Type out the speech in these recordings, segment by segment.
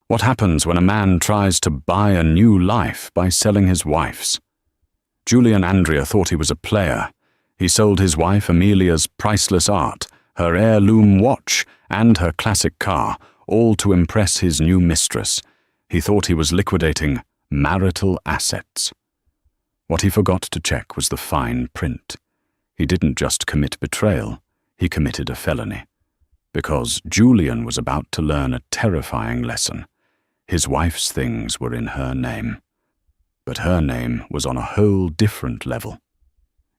What happens when a man tries to buy a new life by selling his wife's? Julian Andrea thought he was a player. He sold his wife Amelia's priceless art, her heirloom watch, and her classic car, all to impress his new mistress. He thought he was liquidating marital assets. What he forgot to check was the fine print. He didn't just commit betrayal, he committed a felony. Because Julian was about to learn a terrifying lesson. His wife's things were in her name. But her name was on a whole different level.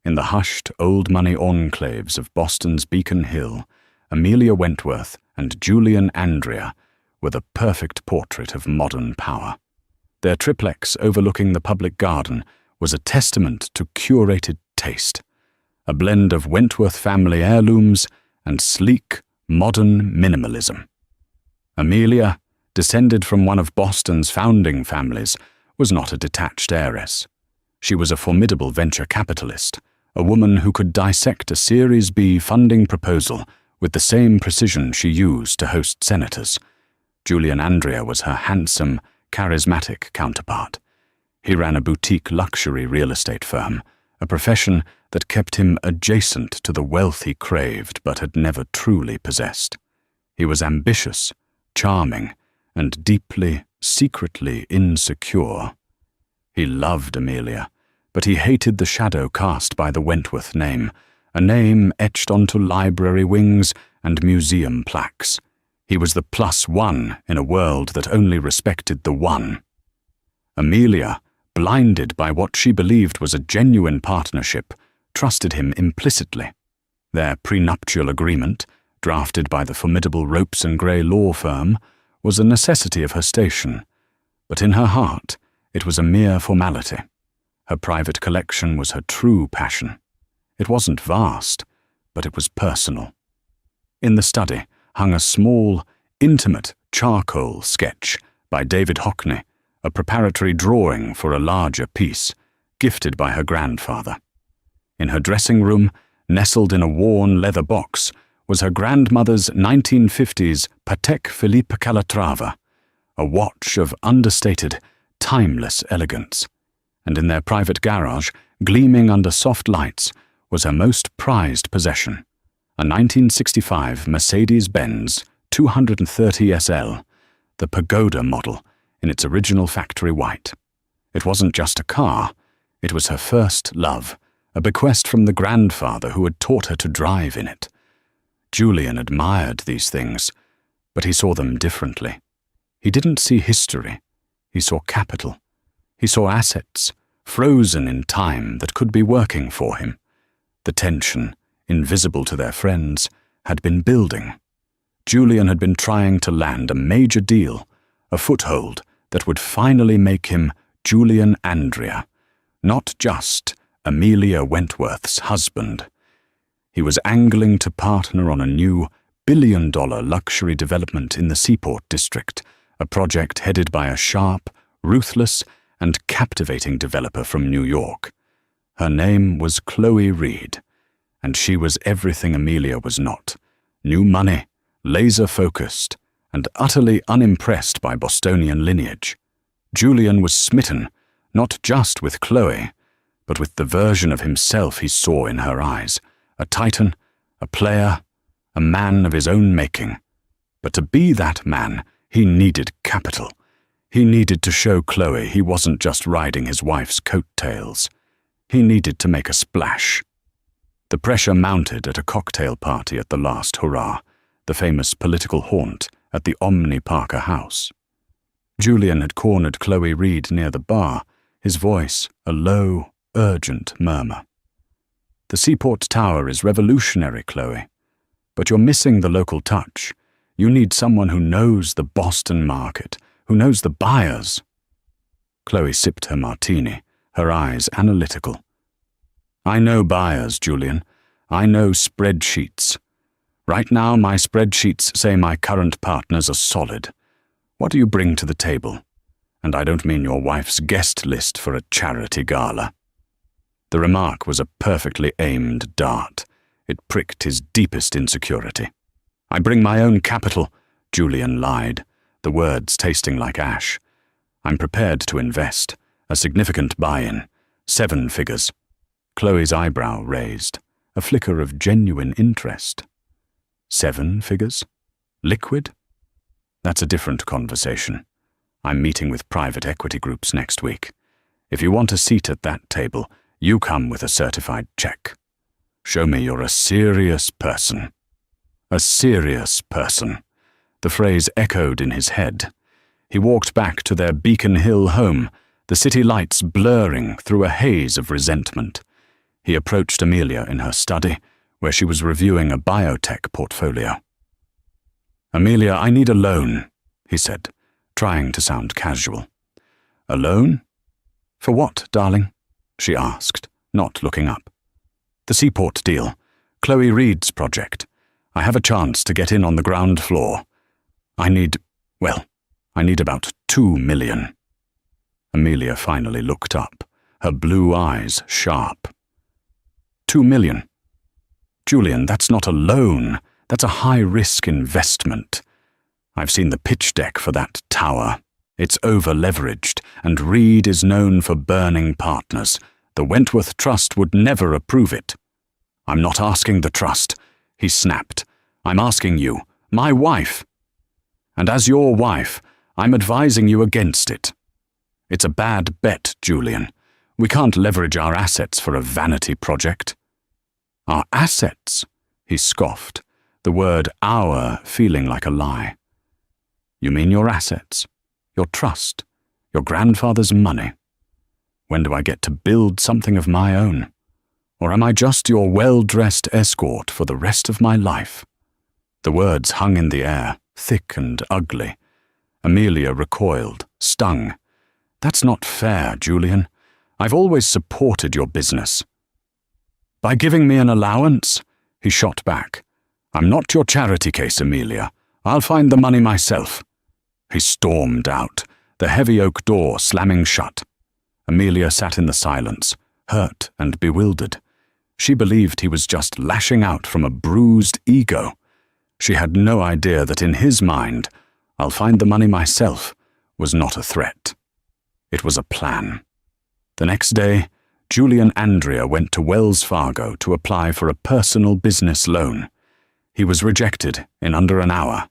In the hushed old money enclaves of Boston's Beacon Hill, Amelia Wentworth and Julian Andrea were the perfect portrait of modern power. Their triplex overlooking the public garden was a testament to curated taste, a blend of Wentworth family heirlooms and sleek, modern minimalism. Amelia, descended from one of Boston's founding families, was not a detached heiress. She was a formidable venture capitalist, a woman who could dissect a Series B funding proposal with the same precision she used to host senators. Julian Andrea was her handsome, charismatic counterpart. He ran a boutique luxury real estate firm, a profession that kept him adjacent to the wealth he craved but had never truly possessed. He was ambitious, charming, and deeply, secretly insecure. He loved Amelia, but he hated the shadow cast by the Wentworth name, a name etched onto library wings and museum plaques. He was the +1 in a world that only respected the one. Amelia, blinded by what she believed was a genuine partnership, trusted him implicitly. Their prenuptial agreement, drafted by the formidable Ropes and Gray law firm, was a necessity of her station, but in her heart it was a mere formality. Her private collection was her true passion. It wasn't vast, but it was personal. In the study hung a small, intimate charcoal sketch by David Hockney, a preparatory drawing for a larger piece, gifted by her grandfather. In her dressing room, nestled in a worn leather box, was her grandmother's 1950s Patek Philippe Calatrava, a watch of understated, timeless elegance. And in their private garage, gleaming under soft lights, was her most prized possession, a 1965 Mercedes-Benz 230 SL, the Pagoda model, in its original factory white. It wasn't just a car, it was her first love, a bequest from the grandfather who had taught her to drive in it. Julian admired these things, but he saw them differently. He didn't see history, he saw capital. He saw assets, frozen in time, that could be working for him. The tension, invisible to their friends, had been building. Julian had been trying to land a major deal, a foothold that would finally make him Julian Andrea, not just Amelia Wentworth's husband. He was angling to partner on a new billion-dollar luxury development in the Seaport District, a project headed by a sharp, ruthless, and captivating developer from New York. Her name was Chloe Reed, and she was everything Amelia was not: new money, laser-focused, and utterly unimpressed by Bostonian lineage. Julian was smitten, not just with Chloe, but with the version of himself he saw in her eyes, a titan, a player, a man of his own making. But to be that man, he needed capital. He needed to show Chloe he wasn't just riding his wife's coattails. He needed to make a splash. The pressure mounted at a cocktail party at the last hurrah, the famous political haunt at the Omni Parker house. Julian had cornered Chloe Reed near the bar, his voice a low, urgent murmur. "The Seaport Tower is revolutionary, Chloe, but you're missing the local touch. You need someone who knows the Boston market, who knows the buyers." Chloe sipped her martini, her eyes analytical. "I know buyers, Julian. I know spreadsheets. Right now, my spreadsheets say my current partners are solid. What do you bring to the table? And I don't mean your wife's guest list for a charity gala." The remark was a perfectly aimed dart. It pricked his deepest insecurity. "I bring my own capital," Julian lied, the words tasting like ash. I'm prepared to invest. A significant buy-in. 7 figures. Chloe's eyebrow raised, a flicker of genuine interest. 7 figures? Liquid? That's a different conversation. I'm meeting with private equity groups next week. If you want a seat at that table, you come with a certified check. Show me you're a serious person. A serious person. The phrase echoed in his head. He walked back to their Beacon Hill home, the city lights blurring through a haze of resentment. He approached Amelia in her study, where she was reviewing a biotech portfolio. "Amelia, I need a loan," he said, trying to sound casual. "A loan? For what, darling?" she asked, not looking up. "The seaport deal. Chloe Reed's project. I have a chance to get in on the ground floor. I need about 2 million. Amelia finally looked up, her blue eyes sharp. 2 million? Julian, that's not a loan. That's a high-risk investment. I've seen the pitch deck for that tower. It's over-leveraged, and Reed is known for burning partners. The Wentworth Trust would never approve it. I'm not asking the trust, he snapped. I'm asking you, my wife. And as your wife, I'm advising you against it. It's a bad bet, Julian. We can't leverage our assets for a vanity project. Our assets? He scoffed, the word our feeling like a lie. You mean your assets, your trust, your grandfather's money? When do I get to build something of my own? Or am I just your well-dressed escort for the rest of my life? The words hung in the air, thick and ugly. Amelia recoiled, stung. That's not fair, Julian. I've always supported your business. By giving me an allowance? He shot back. I'm not your charity case, Amelia. I'll find the money myself. He stormed out, the heavy oak door slamming shut. Amelia sat in the silence, hurt and bewildered. She believed he was just lashing out from a bruised ego. She had no idea that in his mind, I'll find the money myself, was not a threat. It was a plan. The next day, Julian Andrea went to Wells Fargo to apply for a personal business loan. He was rejected in under an hour.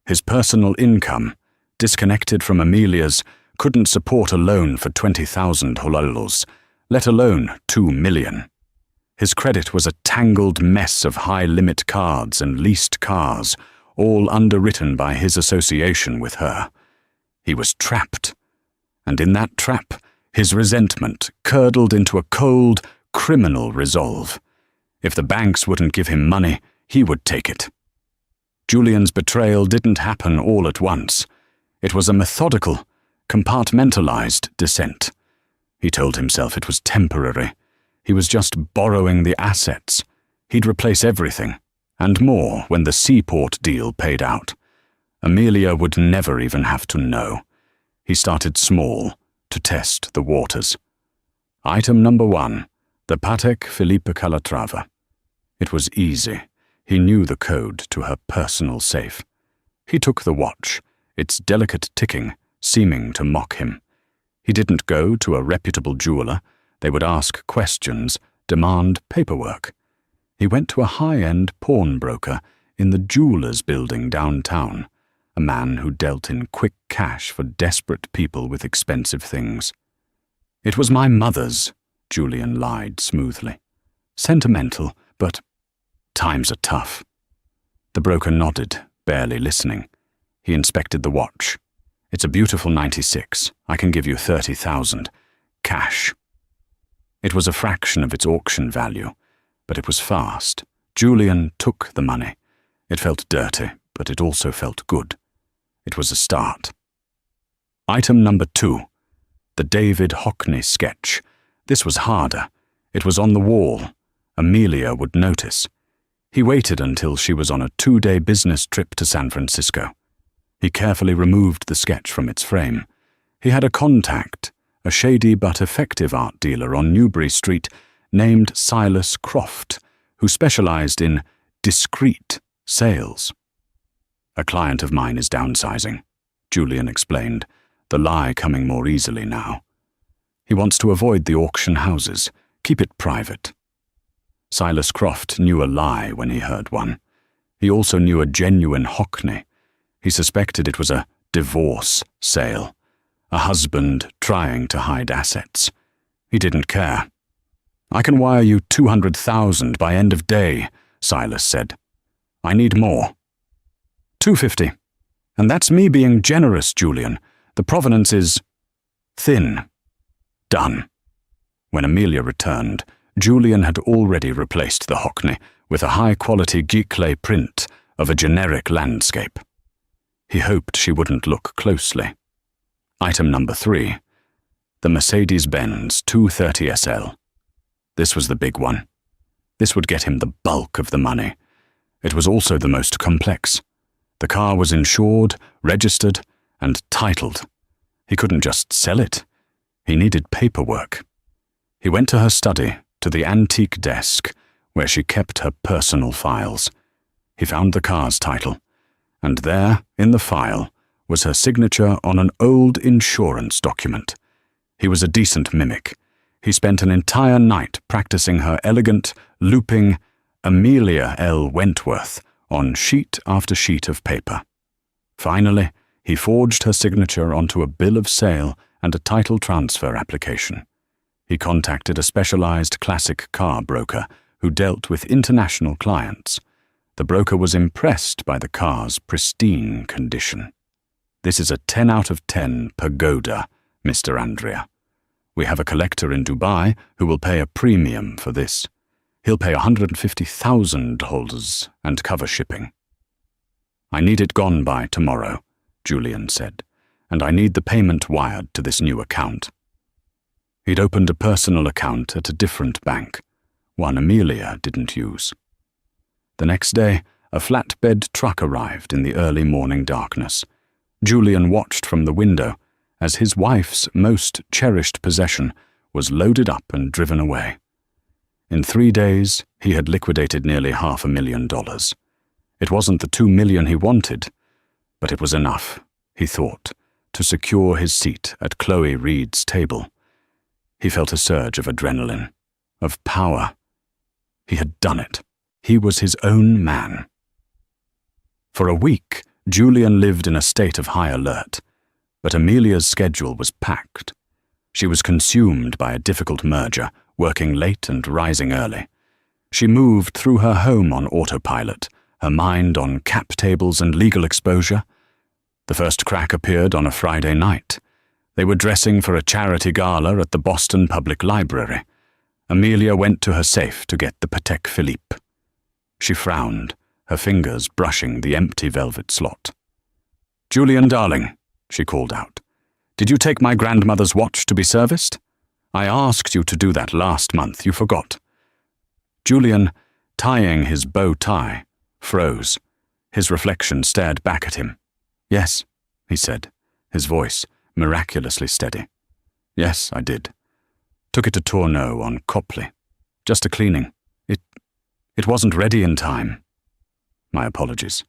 His personal income, disconnected from Amelia's, couldn't support a loan for 20,000 hololos, let alone 2 million. His credit was a tangled mess of high-limit cards and leased cars, all underwritten by his association with her. He was trapped. And in that trap, his resentment curdled into a cold, criminal resolve. If the banks wouldn't give him money, he would take it. Julian's betrayal didn't happen all at once. It was a methodical, compartmentalized descent. He told himself it was temporary. He was just borrowing the assets. He'd replace everything, and more when the seaport deal paid out. Amelia would never even have to know. He started small, to test the waters. Item number 1, the Patek Philippe Calatrava. It was easy. He knew the code to her personal safe. He took the watch, its delicate ticking seeming to mock him. He didn't go to a reputable jeweler. They would ask questions, demand paperwork. He went to a high-end pawnbroker in the jeweler's building downtown, a man who dealt in quick cash for desperate people with expensive things. It was my mother's, Julian lied smoothly. Sentimental, but times are tough. The broker nodded, barely listening. He inspected the watch. It's a beautiful 96. I can give you 30,000. Cash. It was a fraction of its auction value, but it was fast. Julian took the money. It felt dirty, but it also felt good. It was a start. Item number 2, the David Hockney sketch. This was harder. It was on the wall. Amelia would notice. He waited until she was on a 2-day business trip to San Francisco. He carefully removed the sketch from its frame. He had a contact, a shady but effective art dealer on Newbury Street named Silas Croft, who specialized in discreet sales. A client of mine is downsizing. Julian explained, the lie coming more easily now. He wants to avoid the auction houses, keep it private. Silas Croft knew a lie when he heard one. He also knew a genuine hockney. He suspected it was a divorce sale, a husband trying to hide assets. He didn't care. "I can wire you 200,000 by end of day," Silas said. "I need more." 250. And that's me being generous, Julian. The provenance is thin. Done. When Amelia returned, Julian had already replaced the hockney with a high-quality giclée print of a generic landscape. He hoped she wouldn't look closely. Item number 3. The Mercedes-Benz 230 SL. This was the big one. This would get him the bulk of the money. It was also the most complex. The car was insured, registered, and titled. He couldn't just sell it. He needed paperwork. He went to her study, to the antique desk, where she kept her personal files. He found the car's title, and there, in the file, was her signature on an old insurance document. He was a decent mimic. He spent an entire night practicing her elegant, looping Amelia L. Wentworth on sheet after sheet of paper. Finally, he forged her signature onto a bill of sale and a title transfer application. He contacted a specialized classic car broker who dealt with international clients. The broker was impressed by the car's pristine condition. "This is a 10 out of 10 pagoda, Mr. Andrea. We have a collector in Dubai who will pay a premium for this. He'll pay 150,000 holders and cover shipping." "I need it gone by tomorrow," Julian said, "and I need the payment wired to this new account." He'd opened a personal account at a different bank, one Amelia didn't use. The next day, a flatbed truck arrived in the early morning darkness. Julian watched from the window as his wife's most cherished possession was loaded up and driven away. In 3 days, he had liquidated nearly $500,000. It wasn't the $2 million he wanted, but it was enough, he thought, to secure his seat at Chloe Reed's table. He felt a surge of adrenaline, of power. He had done it. He was his own man. For a week, Julian lived in a state of high alert, but Amelia's schedule was packed. She was consumed by a difficult merger, working late and rising early. She moved through her home on autopilot, her mind on cap tables and legal exposure. The first crack appeared on a Friday night. They were dressing for a charity gala at the Boston Public Library. Amelia went to her safe to get the Patek Philippe. She frowned, her fingers brushing the empty velvet slot. "Julian, darling," she called out, "did you take my grandmother's watch to be serviced? I asked you to do that last month. You forgot." Julian, tying his bow tie, froze. His reflection stared back at him. "Yes," he said, his voice miraculously steady. "Yes, I did. Took it to Tourneau on Copley. Just a cleaning. It wasn't ready in time. My apologies."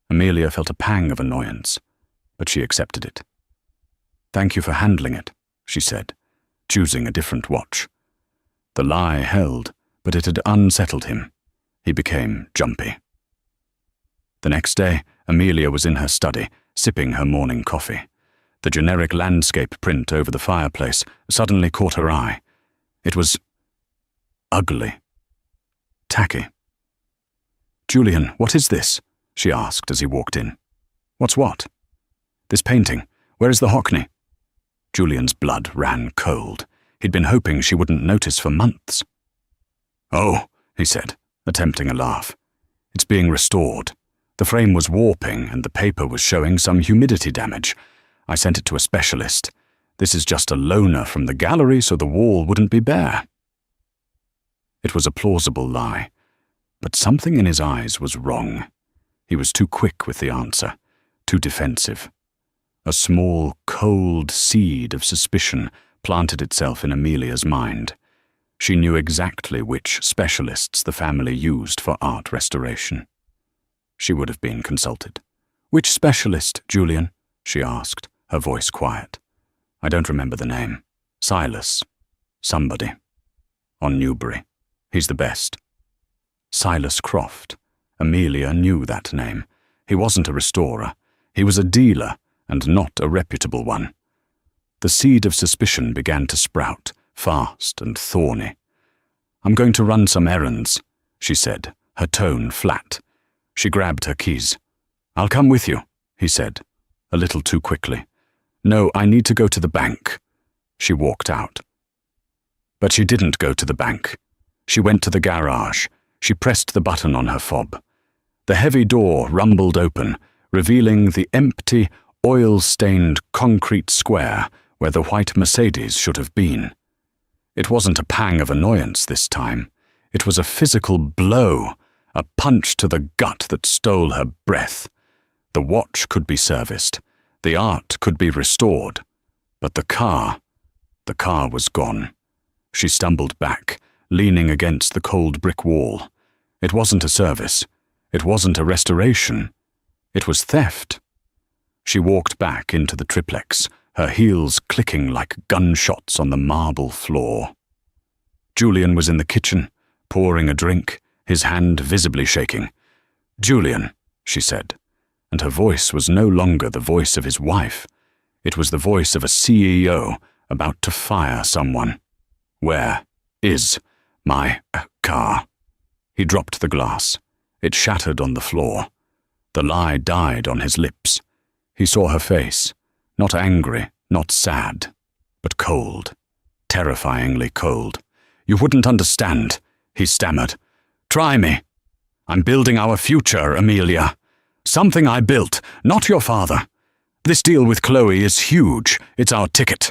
Amelia felt a pang of annoyance, but she accepted it. "Thank you for handling it," she said, choosing a different watch. The lie held, but it had unsettled him. He became jumpy. The next day, Amelia was in her study, sipping her morning coffee. The generic landscape print over the fireplace suddenly caught her eye. It was ugly. Tacky. "Julian, what is this?" she asked as he walked in. "What's what?" "This painting. Where is the hockney?" Julian's blood ran cold. He'd been hoping she wouldn't notice for months. "Oh," he said, attempting a laugh. "It's being restored. The frame was warping and the paper was showing some humidity damage. I sent it to a specialist. This is just a loaner from the gallery so the wall wouldn't be bare." It was a plausible lie, but something in his eyes was wrong. He was too quick with the answer, too defensive. A small, cold seed of suspicion planted itself in Amelia's mind. She knew exactly which specialists the family used for art restoration. She would have been consulted. "Which specialist, Julian?" she asked, her voice quiet. I don't remember the name. Silas. Somebody. On Newbury. He's the best. Silas Croft. Amelia knew that name. He wasn't a restorer. He was a dealer, and not a reputable one. The seed of suspicion began to sprout, fast and thorny. I'm going to run some errands, she said, her tone flat. She grabbed her keys. I'll come with you, he said, a little too quickly. No, I need to go to the bank. She walked out. But she didn't go to the bank. She went to the garage. She pressed the button on her fob. The heavy door rumbled open, revealing the empty, oil-stained concrete square where the white Mercedes should have been. It wasn't a pang of annoyance this time. It was a physical blow, a punch to the gut that stole her breath. The watch could be serviced. The art could be restored. But the car was gone. She stumbled back, leaning against the cold brick wall. It wasn't a service. It wasn't a restoration. It was theft. She walked back into the triplex, her heels clicking like gunshots on the marble floor. Julian was in the kitchen, pouring a drink, his hand visibly shaking. Julian, she said, and her voice was no longer the voice of his wife. It was the voice of a CEO about to fire someone. Where is my car? He dropped the glass. It shattered on the floor. The lie died on his lips. He saw her face, not angry, not sad, but cold, terrifyingly cold. You wouldn't understand, he stammered. Try me. I'm building our future, Amelia. Something I built, not your father. This deal with Chloe is huge. It's our ticket.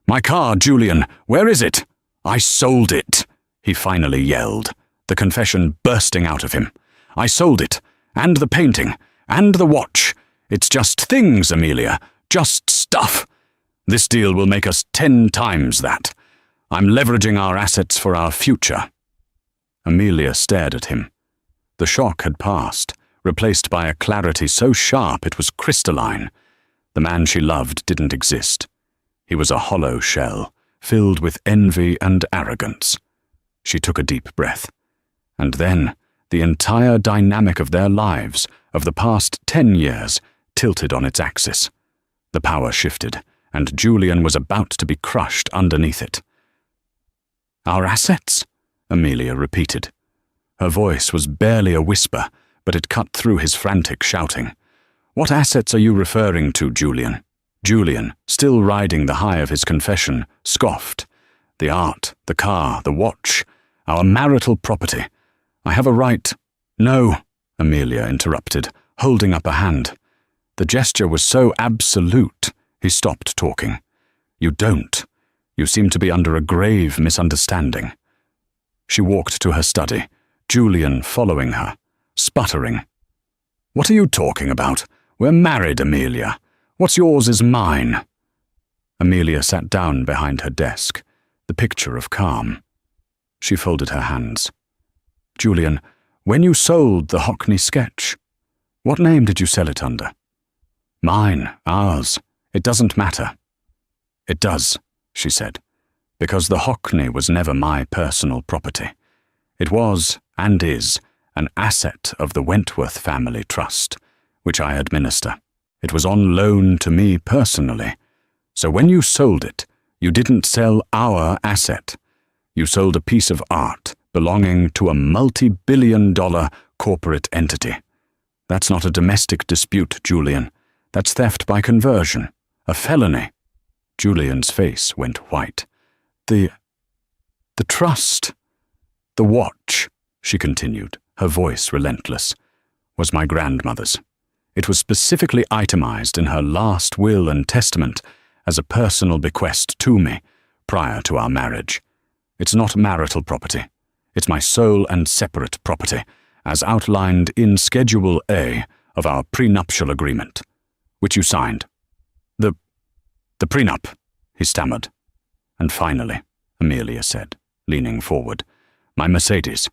My car, Julian, where is it? I sold it, he finally yelled, the confession bursting out of him. I sold it, and the painting, and the watch. It's just things, Amelia, just stuff. This deal will make us 10 times that. I'm leveraging our assets for our future. Amelia stared at him. The shock had passed, replaced by a clarity so sharp it was crystalline. The man she loved didn't exist. He was a hollow shell, filled with envy and arrogance. She took a deep breath. And then, the entire dynamic of their lives, of the past 10 years, tilted on its axis. The power shifted, and Julian was about to be crushed underneath it. Our assets? Amelia repeated. Her voice was barely a whisper, but it cut through his frantic shouting. What assets are you referring to, Julian? Julian, still riding the high of his confession, scoffed. The art, the car, the watch, our marital property. I have a right. No, Amelia interrupted, holding up a hand. The gesture was so absolute, he stopped talking. You don't. You seem to be under a grave misunderstanding. She walked to her study, Julian following her, sputtering. What are you talking about? We're married, Amelia. What's yours is mine. Amelia sat down behind her desk, the picture of calm. She folded her hands. Julian, when you sold the Hockney sketch, what name did you sell it under? Mine, ours. It doesn't matter. It does, she said, because the Hockney was never my personal property. It was, and is, an asset of the Wentworth Family Trust, which I administer. It was on loan to me personally. So when you sold it, you didn't sell our asset. You sold a piece of art belonging to a multi-billion-dollar corporate entity. That's not a domestic dispute, Julian. That's theft by conversion, a felony. Julian's face went white. The trust, the watch, she continued, her voice relentless, was my grandmother's. It was specifically itemized in her last will and testament as a personal bequest to me prior to our marriage. It's not marital property. It's my sole and separate property, as outlined in Schedule A of our prenuptial agreement, which you signed. The prenup, he stammered. And finally, Amelia said, leaning forward, my Mercedes,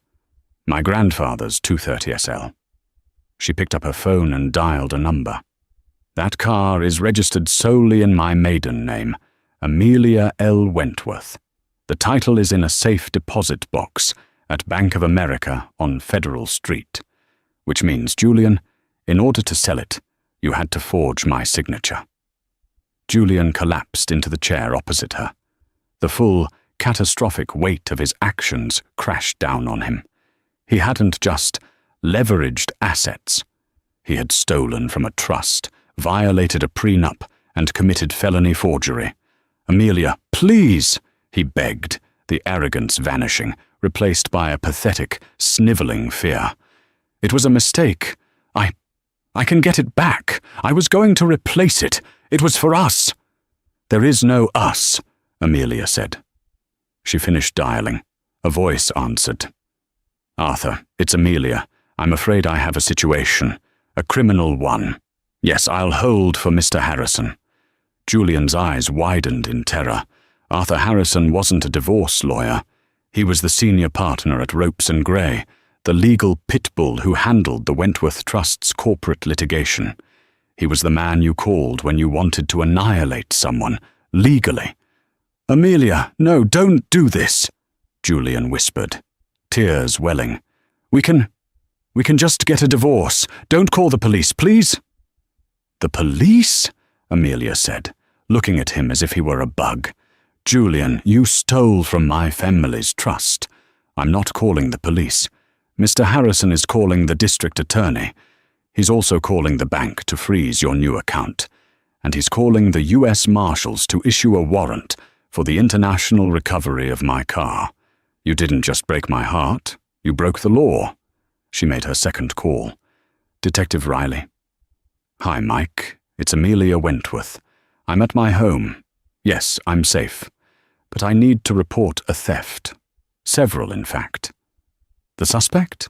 my grandfather's 230 SL. She picked up her phone and dialed a number. That car is registered solely in my maiden name, Amelia L. Wentworth. The title is in a safe deposit box at Bank of America on Federal Street. Which means, Julian, in order to sell it, you had to forge my signature." Julian collapsed into the chair opposite her. The full, catastrophic weight of his actions crashed down on him. He hadn't just leveraged assets. He had stolen from a trust, violated a prenup, and committed felony forgery. "Amelia, please," he begged, the arrogance vanishing, replaced by a pathetic, sniveling fear. "It was a mistake. I can get it back. I was going to replace it. It was for us." "There is no us," Amelia said. She finished dialing. A voice answered. "Arthur, it's Amelia. I'm afraid I have a situation. A criminal one. Yes, I'll hold for Mr. Harrison." Julian's eyes widened in terror. Arthur Harrison wasn't a divorce lawyer. He was the senior partner at Ropes & Gray, the legal pit bull who handled the Wentworth Trust's corporate litigation. He was the man you called when you wanted to annihilate someone, legally. "Amelia, no, don't do this," Julian whispered, tears welling. We can just get a divorce. Don't call the police, please." "The police?" Amelia said, looking at him as if he were a bug. "Julian, you stole from my family's trust. I'm not calling the police. Mr. Harrison is calling the district attorney. He's also calling the bank to freeze your new account. And he's calling the U.S. Marshals to issue a warrant for the international recovery of my car. You didn't just break my heart, you broke the law." She made her second call. "Detective Riley." "Hi, Mike. It's Amelia Wentworth. I'm at my home. Yes, I'm safe. But I need to report a theft. Several, in fact." "The suspect?"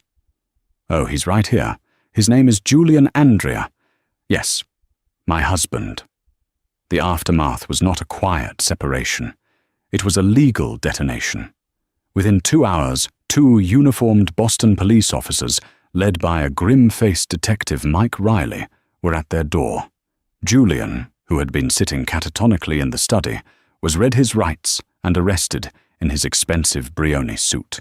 "Oh, he's right here. His name is Julian Andrea." "Yes, my husband." The aftermath was not a quiet separation. It was a legal detonation. Within 2 hours, 2 uniformed Boston police officers, led by a grim-faced detective Mike Riley, were at their door. Julian, who had been sitting catatonically in the study, was read his rights and arrested in his expensive Brioni suit.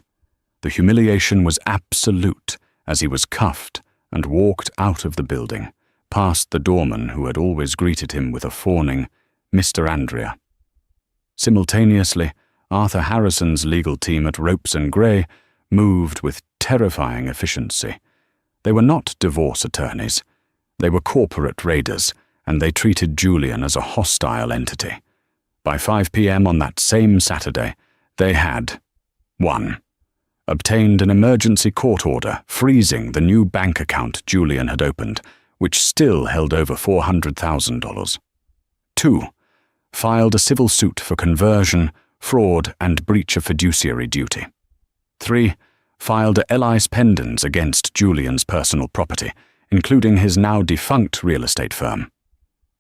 The humiliation was absolute as he was cuffed and walked out of the building, past the doorman who had always greeted him with a fawning, "Mr. Andrea." Simultaneously, Arthur Harrison's legal team at Ropes & Gray moved with terrifying efficiency. They were not divorce attorneys. They were corporate raiders, and they treated Julian as a hostile entity. By 5 p.m. on that same Saturday, they had 1. Obtained an emergency court order freezing the new bank account Julian had opened, which still held over $400,000. 2. Filed a civil suit for conversion, fraud, and breach of fiduciary duty. 3. Filed a L.I.'s pendants against Julian's personal property, including his now defunct real estate firm.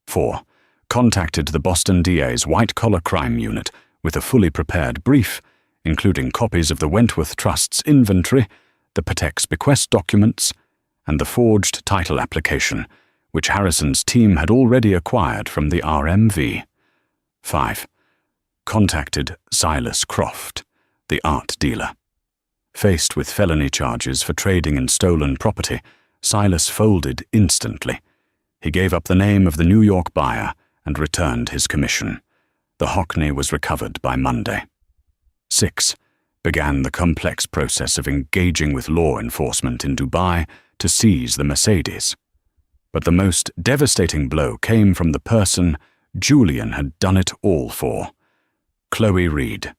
4. Contacted the Boston DA's white-collar crime unit with a fully prepared brief, including copies of the Wentworth Trust's inventory, the Patek's bequest documents, and the forged title application, which Harrison's team had already acquired from the RMV. 5. Contacted Silas Croft, the art dealer. Faced with felony charges for trading in stolen property, Silas folded instantly. He gave up the name of the New York buyer and returned his commission. The Hockney was recovered by Monday. 6. Began the complex process of engaging with law enforcement in Dubai to seize the Mercedes. But the most devastating blow came from the person Julian had done it all for. Chloe Reed.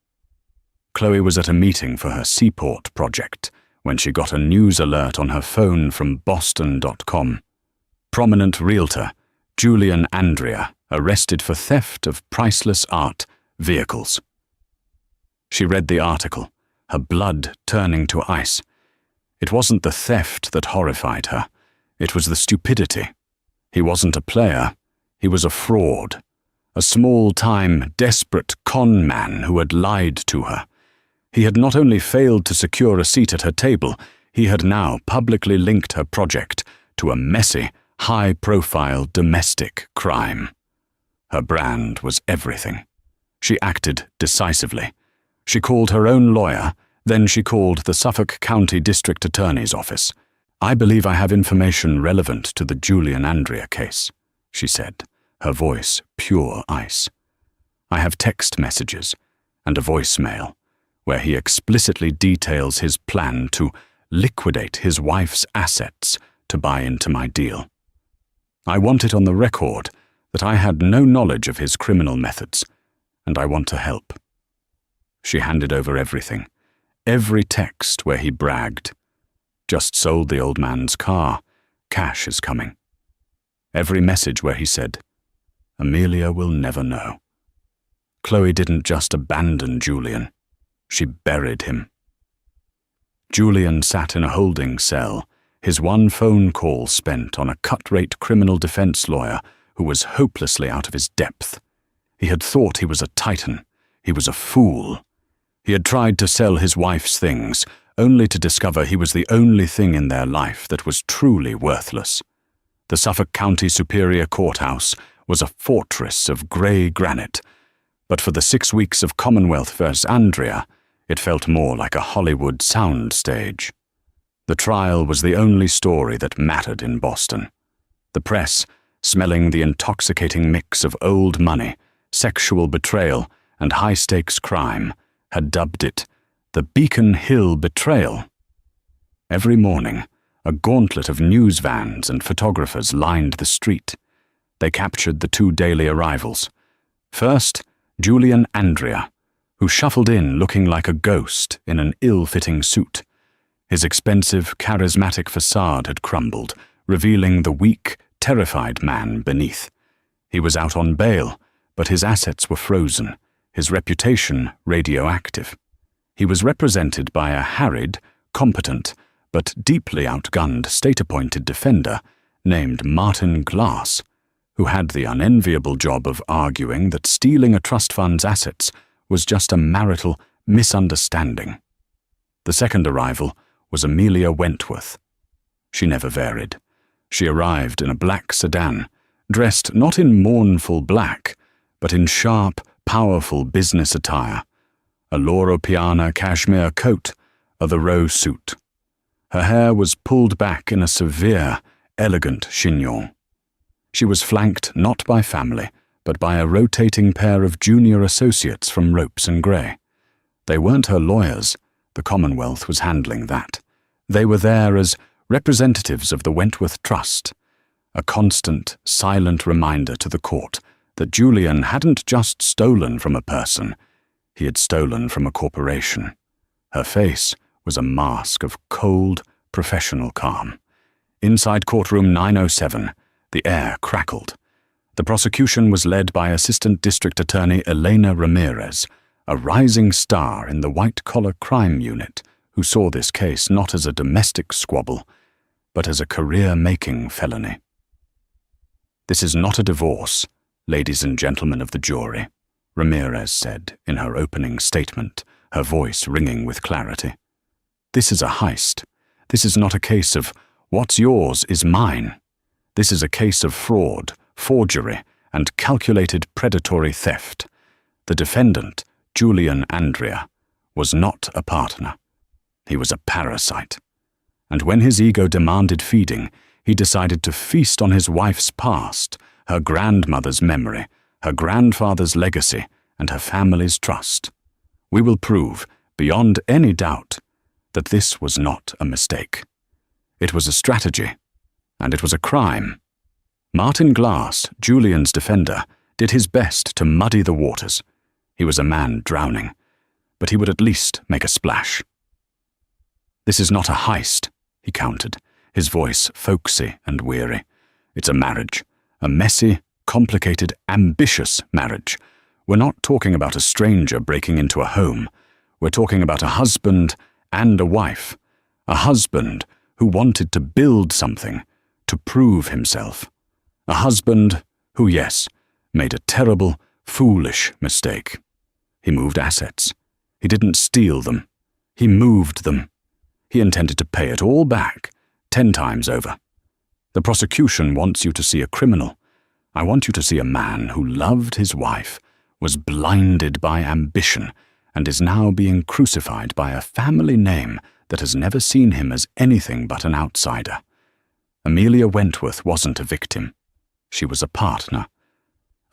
Chloe was at a meeting for her Seaport project when she got a news alert on her phone from Boston.com. Prominent realtor Julian Andrea arrested for theft of priceless art vehicles. She read the article, her blood turning to ice. It wasn't the theft that horrified her. It was the stupidity. He wasn't a player. He was a fraud. A small-time, desperate con man who had lied to her. He had not only failed to secure a seat at her table, he had now publicly linked her project to a messy, high-profile domestic crime. Her brand was everything. She acted decisively. She called her own lawyer, then she called the Suffolk County District Attorney's office. "I believe I have information relevant to the Julian Andrea case," she said, her voice pure ice. "I have text messages and a voicemail where he explicitly details his plan to liquidate his wife's assets to buy into my deal. I want it on the record that I had no knowledge of his criminal methods, and I want to help." She handed over everything, every text where he bragged. "Just sold the old man's car. Cash is coming." Every message where he said, "Amelia will never know." Chloe didn't just abandon Julian, she buried him. Julian sat in a holding cell, his one phone call spent on a cut-rate criminal defense lawyer who was hopelessly out of his depth. He had thought he was a titan. He was a fool. He had tried to sell his wife's things, only to discover he was the only thing in their life that was truly worthless. The Suffolk County Superior Courthouse was a fortress of grey granite, but for the 6 weeks of Commonwealth vs. Andrea, it felt more like a Hollywood sound stage. The trial was the only story that mattered in Boston. The press, smelling the intoxicating mix of old money, sexual betrayal, and high-stakes crime, had dubbed it the Beacon Hill Betrayal. Every morning, a gauntlet of news vans and photographers lined the street. They captured the 2 daily arrivals. First, Julian Andrea, who shuffled in looking like a ghost in an ill-fitting suit. His expensive, charismatic facade had crumbled, revealing the weak, terrified man beneath. He was out on bail, but his assets were frozen, his reputation radioactive. He was represented by a harried, competent, but deeply outgunned state-appointed defender named Martin Glass, who had the unenviable job of arguing that stealing a trust fund's assets was just a marital misunderstanding. The second arrival was Amelia Wentworth. She never varied. She arrived in a black sedan, dressed not in mournful black, but in sharp, powerful business attire, a Loro Piana cashmere coat, a Thoreau suit. Her hair was pulled back in a severe, elegant chignon. She was flanked not by family, but by a rotating pair of junior associates from Ropes and Gray. They weren't her lawyers. The Commonwealth was handling that. They were there as representatives of the Wentworth Trust, a constant, silent reminder to the court that Julian hadn't just stolen from a person, he had stolen from a corporation. Her face was a mask of cold, professional calm. Inside courtroom 907, the air crackled. The prosecution was led by Assistant District Attorney Elena Ramirez, a rising star in the white-collar crime unit who saw this case not as a domestic squabble, but as a career-making felony. "This is not a divorce, ladies and gentlemen of the jury," Ramirez said in her opening statement, her voice ringing with clarity. "This is a heist. This is not a case of what's yours is mine. This is a case of fraud, forgery, and calculated predatory theft. The defendant, Julian Andrea, was not a partner. He was a parasite. And when his ego demanded feeding, he decided to feast on his wife's past, her grandmother's memory, her grandfather's legacy, and her family's trust. We will prove, beyond any doubt, that this was not a mistake. It was a strategy, and it was a crime. Martin Glass, Julian's defender, did his best to muddy the waters. He was a man drowning, but he would at least make a splash. "This is not a heist," he countered, his voice folksy and weary. "It's a marriage, a messy, complicated, ambitious marriage. We're not talking about a stranger breaking into a home. We're talking about a husband and a wife, a husband who wanted to build something, to prove himself. A husband who, yes, made a terrible, foolish mistake. He moved assets. He didn't steal them. He moved them. He intended to pay it all back, 10 times over. The prosecution wants you to see a criminal. I want you to see a man who loved his wife, was blinded by ambition, and is now being crucified by a family name that has never seen him as anything but an outsider. Amelia Wentworth wasn't a victim. She was a partner.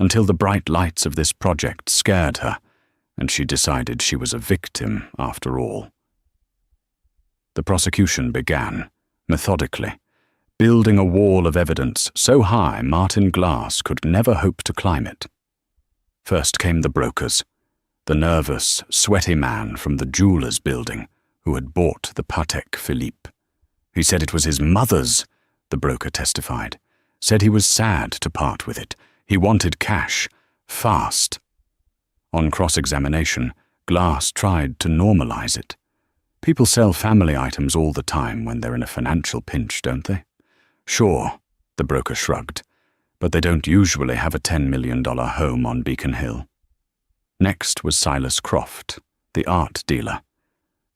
Until the bright lights of this project scared her, and she decided she was a victim after all. The prosecution began, methodically, building a wall of evidence so high Martin Glass could never hope to climb it. First came the brokers, the nervous, sweaty man from the jeweler's building who had bought the Patek Philippe. He said it was his mother's, the broker testified. Said he was sad to part with it. He wanted cash, fast. On cross-examination, Glass tried to normalize it. People sell family items all the time when they're in a financial pinch, don't they? Sure, the broker shrugged, but they don't usually have a $10 million home on Beacon Hill. Next was Silas Croft, the art dealer.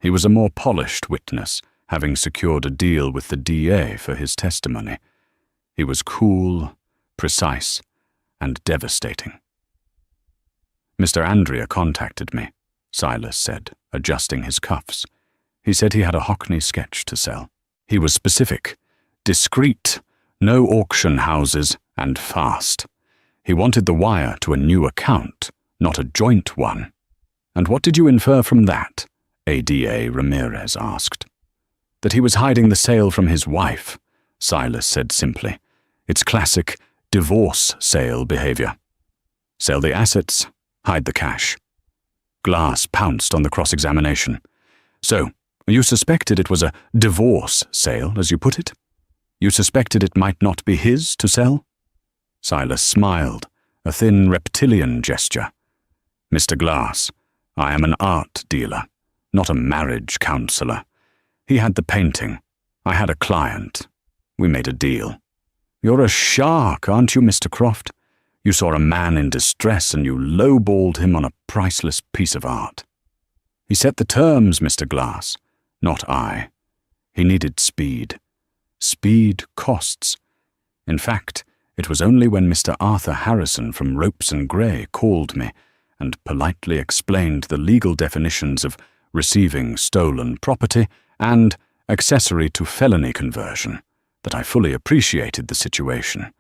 He was a more polished witness, having secured a deal with the DA for his testimony. He was cool, precise, and devastating. Mr. Andrea contacted me, Silas said, adjusting his cuffs. He said he had a Hockney sketch to sell. He was specific, discreet, no auction houses, and fast. He wanted the wire to a new account, not a joint one. And what did you infer from that? ADA Ramirez asked. That he was hiding the sale from his wife, Silas said simply. It's classic divorce sale behavior. Sell the assets, hide the cash. Glass pounced on the cross-examination. So, you suspected it was a divorce sale, as you put it? You suspected it might not be his to sell? Silas smiled, a thin reptilian gesture. Mr. Glass, I am an art dealer, not a marriage counselor. He had the painting. I had a client. We made a deal. You're a shark, aren't you, Mr. Croft? You saw a man in distress and you lowballed him on a priceless piece of art. He set the terms, Mr. Glass, not I. He needed speed. Speed costs. In fact, it was only when Mr. Arthur Harrison from Ropes and Gray called me and politely explained the legal definitions of receiving stolen property and accessory to felony conversion that I fully appreciated the situation.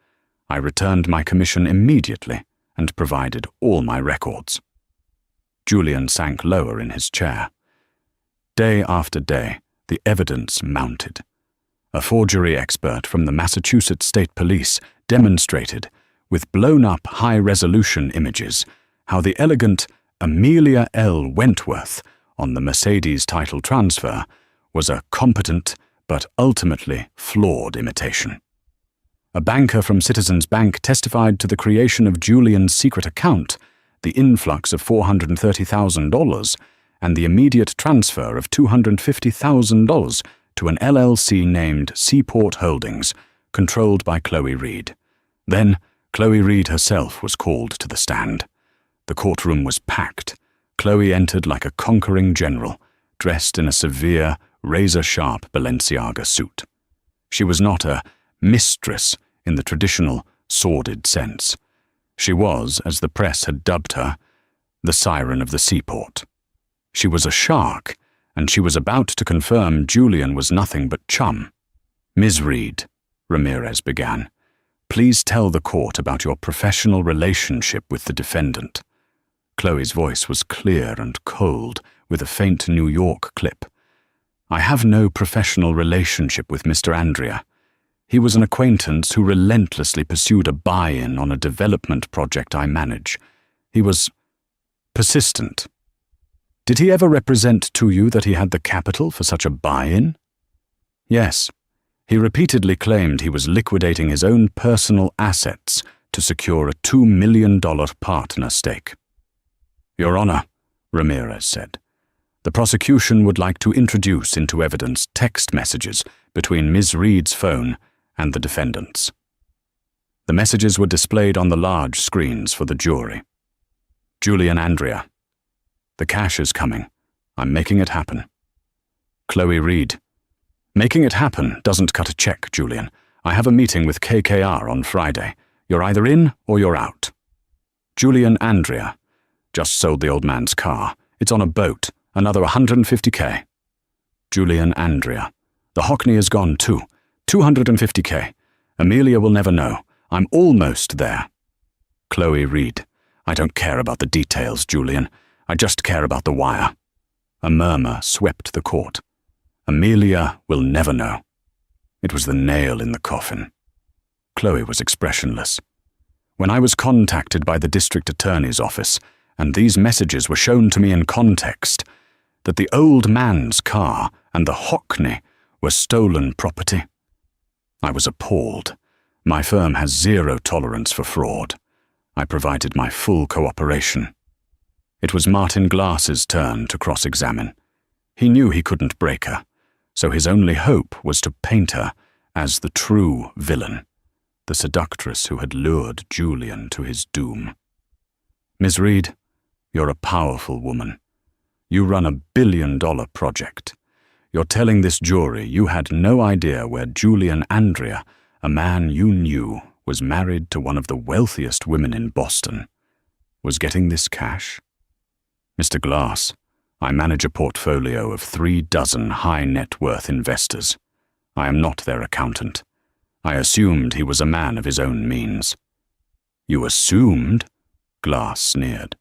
I returned my commission immediately and provided all my records. Julian sank lower in his chair. Day after day, the evidence mounted. A forgery expert from the Massachusetts State Police demonstrated, with blown-up high-resolution images, how the elegant Amelia L. Wentworth on the Mercedes title transfer was a competent but ultimately flawed imitation. A banker from Citizens Bank testified to the creation of Julian's secret account, the influx of $430,000, and the immediate transfer of $250,000 to an LLC named Seaport Holdings, controlled by Chloe Reed. Then, Chloe Reed herself was called to the stand. The courtroom was packed. Chloe entered like a conquering general, dressed in a severe, razor-sharp Balenciaga suit. She was not a mistress in the traditional, sordid sense. She was, as the press had dubbed her, the siren of the seaport. She was a shark, and she was about to confirm Julian was nothing but chum. Ms. Reed, Ramirez began, please tell the court about your professional relationship with the defendant. Chloe's voice was clear and cold, with a faint New York clip. I have no professional relationship with Mr. Andrea. He was an acquaintance who relentlessly pursued a buy-in on a development project I manage. He was persistent. Did he ever represent to you that he had the capital for such a buy-in? Yes. He repeatedly claimed he was liquidating his own personal assets to secure a $2 million partner stake. Your Honor, Ramirez said, the prosecution would like to introduce into evidence text messages between Ms. Reed's phone and the defendant's. The messages were displayed on the large screens for the jury. Julian Andrea. The cash is coming. I'm making it happen. Chloe Reed. Making it happen doesn't cut a check, Julian. I have a meeting with KKR on Friday. You're either in or you're out. Julian Andrea. Just sold the old man's car. It's on a boat. Another 150K. Julian Andrea. The Hockney is gone too. 250K. Amelia will never know. I'm almost there. Chloe Reed. I don't care about the details, Julian. I just care about the wire. A murmur swept the court. Amelia will never know. It was the nail in the coffin. Chloe was expressionless. When I was contacted by the district attorney's office, and these messages were shown to me in context, that the old man's car and the Hockney were stolen property, I was appalled. My firm has zero tolerance for fraud. I provided my full cooperation. It was Martin Glass's turn to cross-examine. He knew he couldn't break her, so his only hope was to paint her as the true villain, the seductress who had lured Julian to his doom. Ms. Reed, you're a powerful woman. You run $1 billion project. You're telling this jury you had no idea where Julian Andrea, a man you knew, was married to one of the wealthiest women in Boston, was getting this cash? Mr. Glass, I manage a portfolio of 36 high-net-worth investors. I am not their accountant. I assumed he was a man of his own means. You assumed? Glass sneered.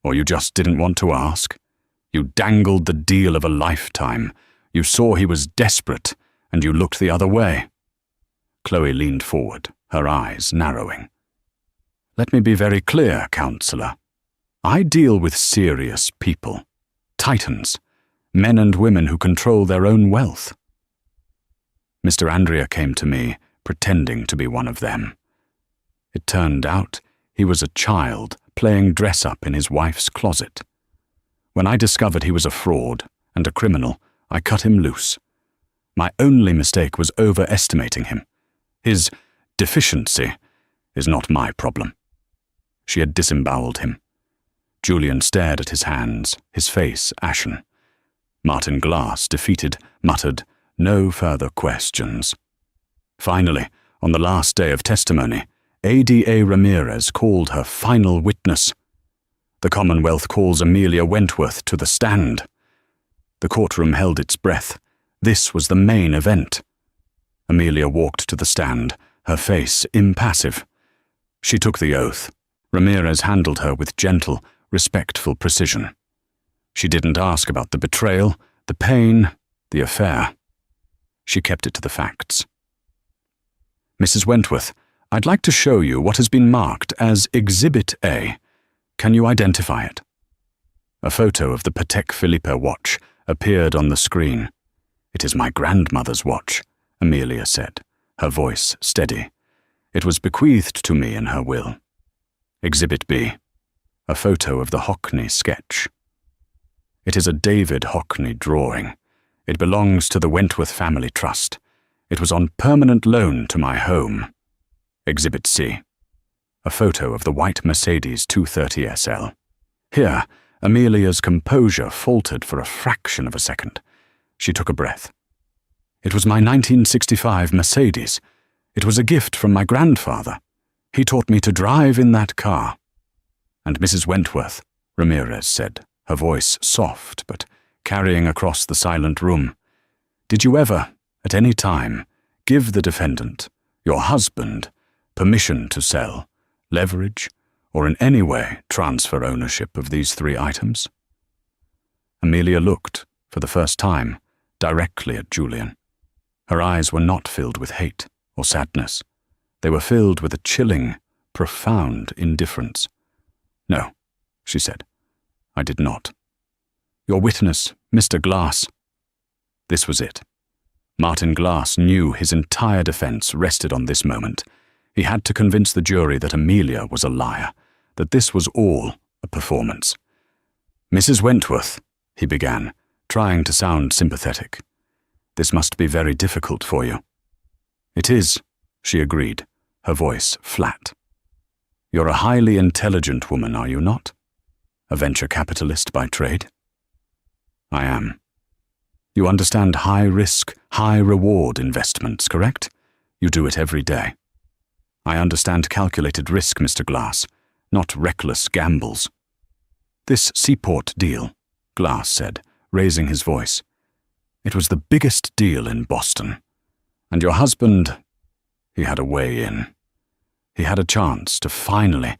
Or you just didn't want to ask? You dangled the deal of a lifetime. You saw he was desperate, and you looked the other way. Chloe leaned forward, her eyes narrowing. Let me be very clear, Counselor. I deal with serious people, titans, men and women who control their own wealth. Mr. Andrea came to me, pretending to be one of them. It turned out he was a child playing dress-up in his wife's closet. When I discovered he was a fraud and a criminal, I cut him loose. My only mistake was overestimating him. His deficiency is not my problem. She had disemboweled him. Julian stared at his hands, his face ashen. Martin Glass, defeated, muttered, "No further questions." Finally, on the last day of testimony, ADA Ramirez called her final witness. The Commonwealth calls Amelia Wentworth to the stand. The courtroom held its breath. This was the main event. Amelia walked to the stand, her face impassive. She took the oath. Ramirez handled her with gentle, respectful precision. She didn't ask about the betrayal, the pain, the affair. She kept it to the facts. Mrs. Wentworth, I'd like to show you what has been marked as Exhibit A. Can you identify it? A photo of the Patek Philippe watch appeared on the screen. It is my grandmother's watch, Amelia said, her voice steady. It was bequeathed to me in her will. Exhibit B. A photo of the Hockney sketch. It is a David Hockney drawing. It belongs to the Wentworth Family Trust. It was on permanent loan to my home. Exhibit C. A photo of the white Mercedes 230 SL. Here, Amelia's composure faltered for a fraction of a second. She took a breath. It was my 1965 Mercedes. It was a gift from my grandfather. He taught me to drive in that car. And Mrs. Wentworth, Ramirez said, her voice soft but carrying across the silent room, did you ever, at any time, give the defendant, your husband, permission to sell, leverage, or in any way transfer ownership of these 3 items? Amelia looked, for the first time, directly at Julian. Her eyes were not filled with hate or sadness. They were filled with a chilling, profound indifference. No, she said, I did not. Your witness, Mr. Glass. This was it. Martin Glass knew his entire defense rested on this moment. He had to convince the jury that Amelia was a liar, that this was all a performance. Mrs. Wentworth, he began, trying to sound sympathetic. This must be very difficult for you. It is, she agreed, her voice flat. You're a highly intelligent woman, are you not? A venture capitalist by trade? I am. You understand high-risk, high-reward investments, correct? You do it every day. I understand calculated risk, Mr. Glass, not reckless gambles. This seaport deal, Glass said, raising his voice. It was the biggest deal in Boston. And your husband, he had a way in. He had a chance to finally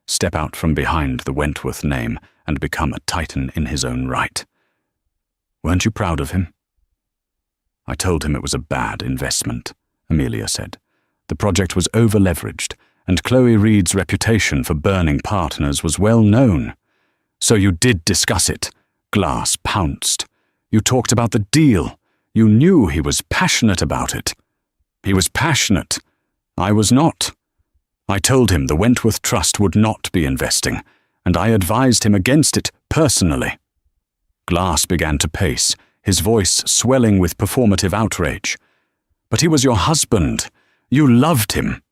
step out from behind the Wentworth name and become a titan in his own right. Weren't you proud of him? I told him it was a bad investment, Amelia said. The project was over-leveraged, and Chloe Reed's reputation for burning partners was well known. So you did discuss it, Glass pounced. You talked about the deal. You knew he was passionate about it. He was passionate. I was not. I told him the Wentworth Trust would not be investing, and I advised him against it personally. Glass began to pace, his voice swelling with performative outrage. But he was your husband. You loved him.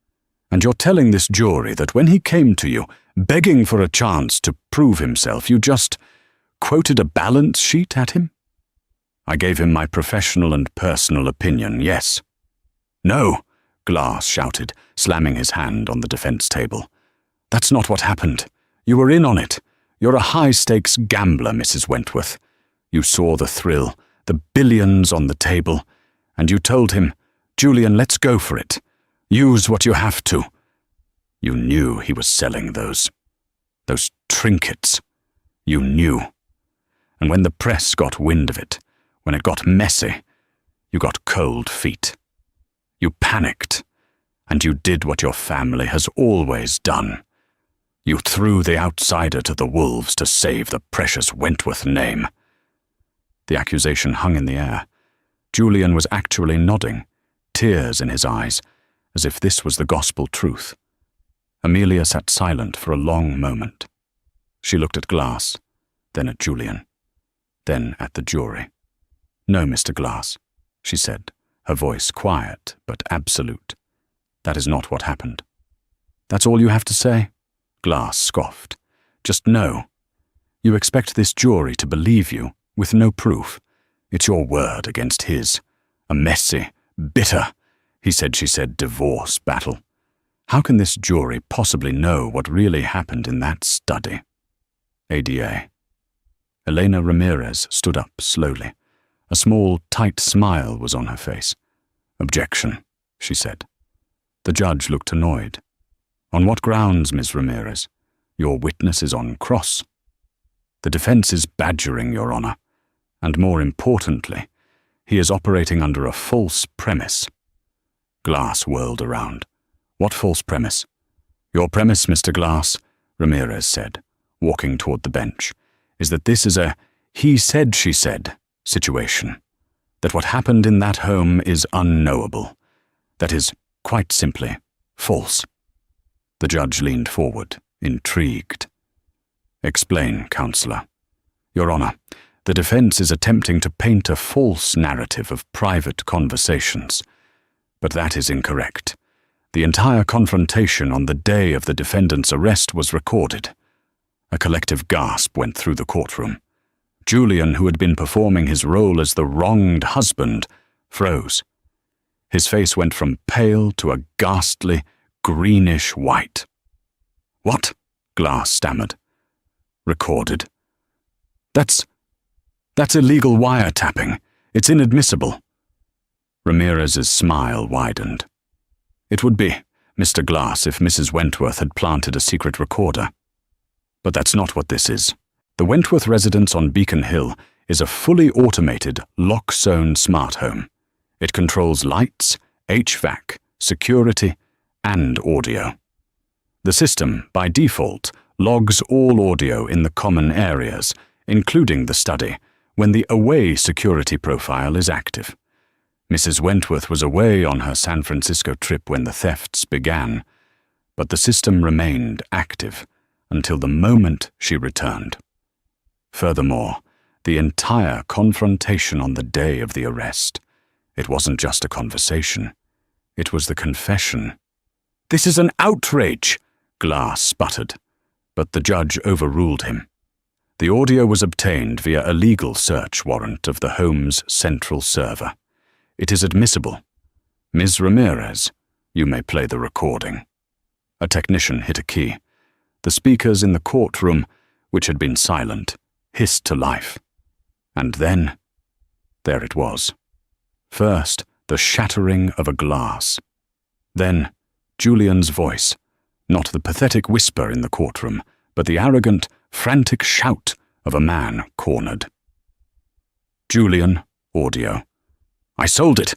And you're telling this jury that when he came to you, begging for a chance to prove himself, you just quoted a balance sheet at him? I gave him my professional and personal opinion, yes. No, Glass shouted, slamming his hand on the defense table. That's not what happened. You were in on it. You're a high-stakes gambler, Mrs. Wentworth. You saw the thrill, the billions on the table, and you told him, Julian, let's go for it. Use what you have to. You knew he was selling those trinkets. You knew. And when the press got wind of it, when it got messy, you got cold feet. You panicked, and you did what your family has always done. You threw the outsider to the wolves to save the precious Wentworth name. The accusation hung in the air. Julian was actually nodding, tears in his eyes, as if this was the gospel truth. Amelia sat silent for a long moment. She looked at Glass, then at Julian, then at the jury. No, Mr. Glass, she said, her voice quiet but absolute. That is not what happened. That's all you have to say? Glass scoffed. Just no. You expect this jury to believe you, with no proof. It's your word against his. A messy, bitter, he said, she said, divorce battle. How can this jury possibly know what really happened in that study? ADA. Elena Ramirez stood up slowly. A small, tight smile was on her face. Objection, she said. The judge looked annoyed. On what grounds, Ms. Ramirez? Your witness is on cross. The defense is badgering, Your Honor. And more importantly, he is operating under a false premise. Glass whirled around. What false premise? Your premise, Mr. Glass, Ramirez said, walking toward the bench, is that this is a he said, she said situation. That what happened in that home is unknowable. That is, quite simply, false. The judge leaned forward, intrigued. Explain, Counselor. Your Honor, the defense is attempting to paint a false narrative of private conversations. But that is incorrect. The entire confrontation on the day of the defendant's arrest was recorded. A collective gasp went through the courtroom. Julian, who had been performing his role as the wronged husband, froze. His face went from pale to a ghastly, greenish white. What? Glass stammered. Recorded. That's illegal wiretapping. It's inadmissible. Ramirez's smile widened. It would be, Mr. Glass, if Mrs. Wentworth had planted a secret recorder. But that's not what this is. The Wentworth residence on Beacon Hill is a fully automated, lock-sewn smart home. It controls lights, HVAC, security, and audio. The system, by default, logs all audio in the common areas, including the study, when the away security profile is active. Mrs. Wentworth was away on her San Francisco trip when the thefts began, but the system remained active until the moment she returned. Furthermore, the entire confrontation on the day of the arrest, it wasn't just a conversation, it was the confession. This is an outrage, Glass sputtered, but the judge overruled him. The audio was obtained via a legal search warrant of the home's central server. It is admissible. Ms. Ramirez, you may play the recording." A technician hit a key. The speakers in the courtroom, which had been silent, hissed to life. And then, there it was. First, the shattering of a glass. Then, Julian's voice, not the pathetic whisper in the courtroom, but the arrogant, frantic shout of a man cornered. Julian, audio. "I sold it,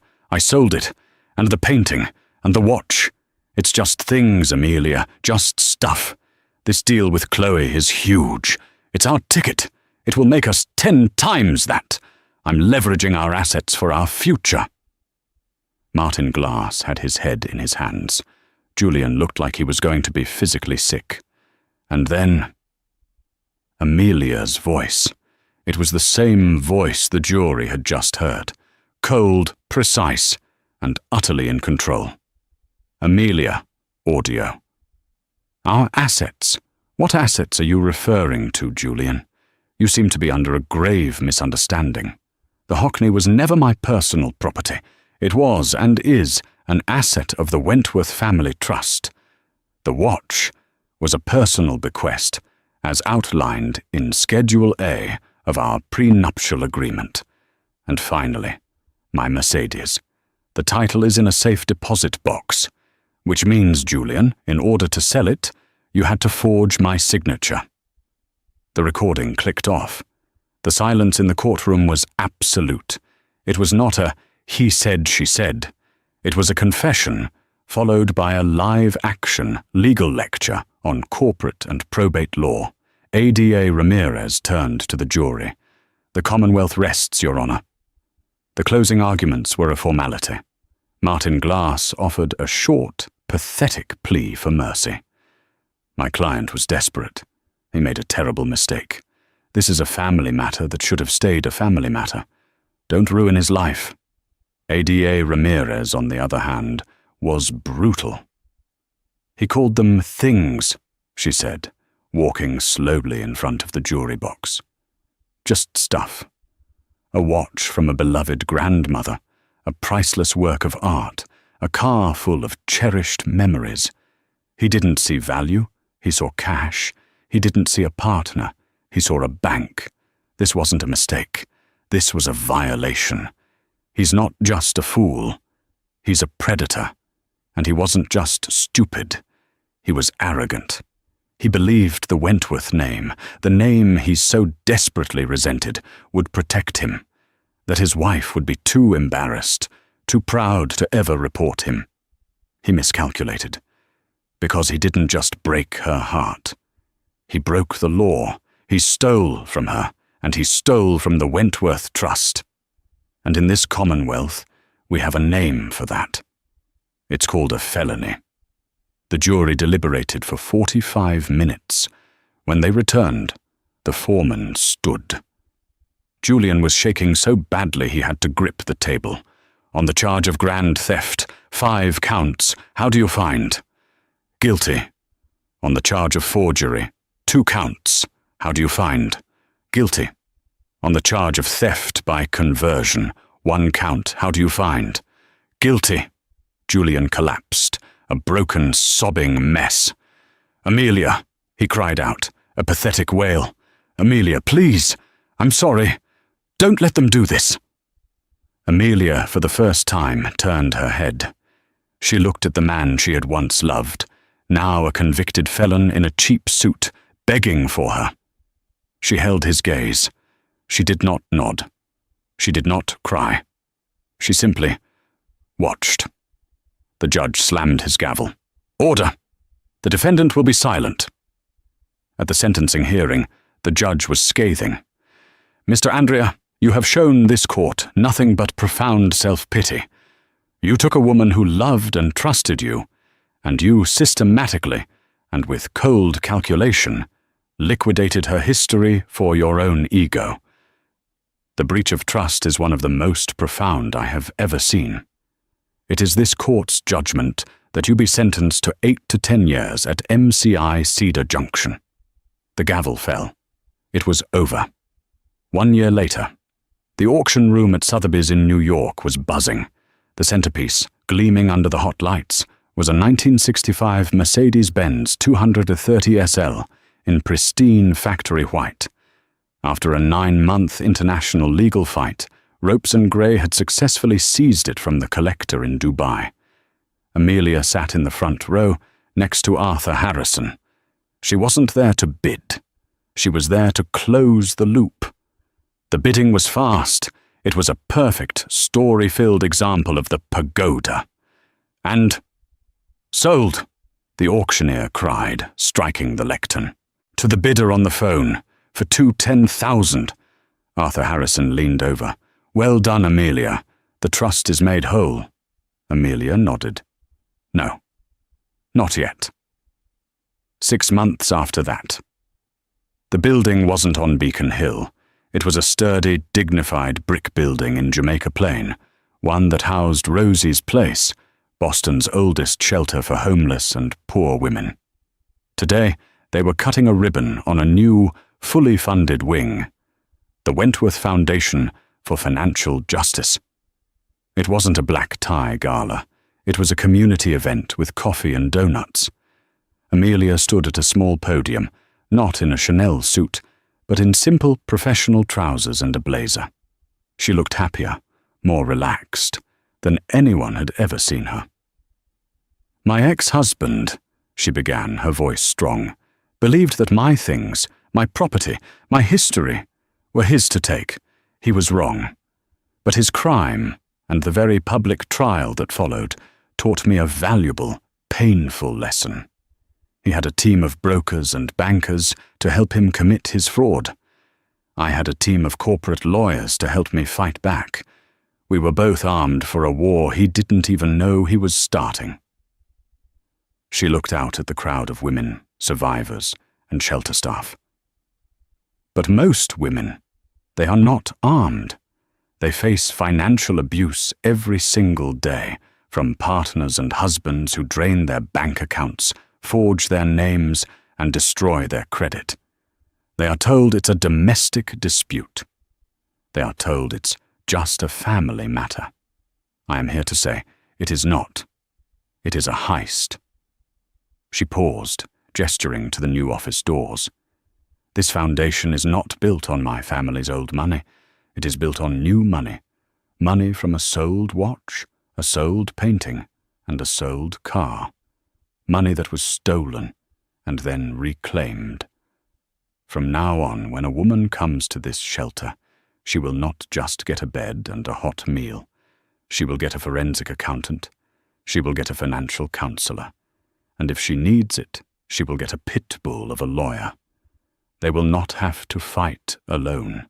and the painting, and the watch. It's just things, Amelia, just stuff. This deal with Chloe is huge. It's our ticket. It will make us 10 times that. I'm leveraging our assets for our future." Martin Glass had his head in his hands. Julian looked like he was going to be physically sick. And then, Amelia's voice. It was the same voice the jury had just heard. Cold, precise, and utterly in control. Amelia, audio. "Our assets. What assets are you referring to, Julian? You seem to be under a grave misunderstanding. The Hockney was never my personal property. It was and is an asset of the Wentworth Family Trust. The watch was a personal bequest, as outlined in Schedule A of our prenuptial agreement. And finally, my Mercedes. The title is in a safe deposit box, which means, Julian, in order to sell it, you had to forge my signature." The recording clicked off. The silence in the courtroom was absolute. It was not a "he said, she said." It was a confession, followed by a live-action legal lecture on corporate and probate law. ADA Ramirez turned to the jury. "The Commonwealth rests, Your Honor." The closing arguments were a formality. Martin Glass offered a short, pathetic plea for mercy. "My client was desperate. He made a terrible mistake. This is a family matter that should have stayed a family matter. Don't ruin his life." ADA Ramirez, on the other hand, was brutal. "He called them things," she said, walking slowly in front of the jury box. "Just stuff. A watch from a beloved grandmother, a priceless work of art, a car full of cherished memories. He didn't see value, he saw cash. He didn't see a partner, he saw a bank. This wasn't a mistake. This was a violation. He's not just a fool. He's a predator. And he wasn't just stupid. He was arrogant. He believed the Wentworth name, the name he so desperately resented, would protect him, that his wife would be too embarrassed, too proud to ever report him. He miscalculated, because he didn't just break her heart. He broke the law. He stole from her, and he stole from the Wentworth Trust. And in this Commonwealth, we have a name for that. It's called a felony." The jury deliberated for 45 minutes. When they returned, the foreman stood. Julian was shaking so badly he had to grip the table. "On the charge of grand theft, 5 counts. How do you find?" "Guilty." "On the charge of forgery, 2 counts. How do you find?" "Guilty." "On the charge of theft by conversion, 1 count. How do you find?" "Guilty." Julian collapsed, a broken, sobbing mess. "Amelia," he cried out, a pathetic wail. "Amelia, please. I'm sorry. Don't let them do this." Amelia, for the first time, turned her head. She looked at the man she had once loved, now a convicted felon in a cheap suit, begging for her. She held his gaze. She did not nod. She did not cry. She simply watched. The judge slammed his gavel. "Order! The defendant will be silent." At the sentencing hearing, the judge was scathing. "Mr. Andrea, you have shown this court nothing but profound self-pity. You took a woman who loved and trusted you, and you systematically, and with cold calculation, liquidated her history for your own ego. The breach of trust is one of the most profound I have ever seen. It is this court's judgment that you be sentenced to 8 to 10 years at MCI Cedar Junction." The gavel fell. It was over. 1 year later, the auction room at Sotheby's in New York was buzzing. The centerpiece, Gleaming under the hot lights was a 1965 Mercedes-Benz 230 SL in pristine factory white. After a 9-month international legal fight, Ropes and Gray had successfully seized it from the collector in Dubai. Amelia sat in the front row, next to Arthur Harrison. She wasn't there to bid. She was there to close the loop. The bidding was fast. It was a perfect, story-filled example of the pagoda. And "Sold!" the auctioneer cried, striking the lectern. "To the bidder on the phone, for $210,000. Arthur Harrison leaned over. "Well done, Amelia. The trust is made whole." Amelia nodded. "No, not yet." 6 months after that. The building wasn't on Beacon Hill. It was a sturdy, dignified brick building in Jamaica Plain, one that housed Rosie's Place, Boston's oldest shelter for homeless and poor women. Today, they were cutting a ribbon on a new, fully funded wing, the Wentworth Foundation for Financial Justice. It wasn't a black tie gala. It was a community event with coffee and donuts. Amelia stood at a small podium, not in a Chanel suit, but in simple professional trousers and a blazer. She looked happier, more relaxed, than anyone had ever seen her. "My ex-husband," she began, her voice strong, "believed that my things, my property, my history, were his to take. He was wrong. But his crime, and the very public trial that followed, taught me a valuable, painful lesson. He had a team of brokers and bankers to help him commit his fraud. I had a team of corporate lawyers to help me fight back. We were both armed for a war he didn't even know he was starting." She looked out at the crowd of women, survivors, and shelter staff. But most women, they are not armed. They face financial abuse every single day, from partners and husbands who drain their bank accounts, forge their names, and destroy their credit. They are told it's a domestic dispute. They are told it's just a family matter. I am here to say it is not. It is a heist. She paused, gesturing to the new office doors. "This foundation is not built on my family's old money. It is built on new money. Money from a sold watch, a sold painting, and a sold car. Money that was stolen and then reclaimed. From now on, when a woman comes to this shelter, she will not just get a bed and a hot meal. She will get a forensic accountant. She will get a financial counselor. And if she needs it, she will get a pit bull of a lawyer. They will not have to fight alone.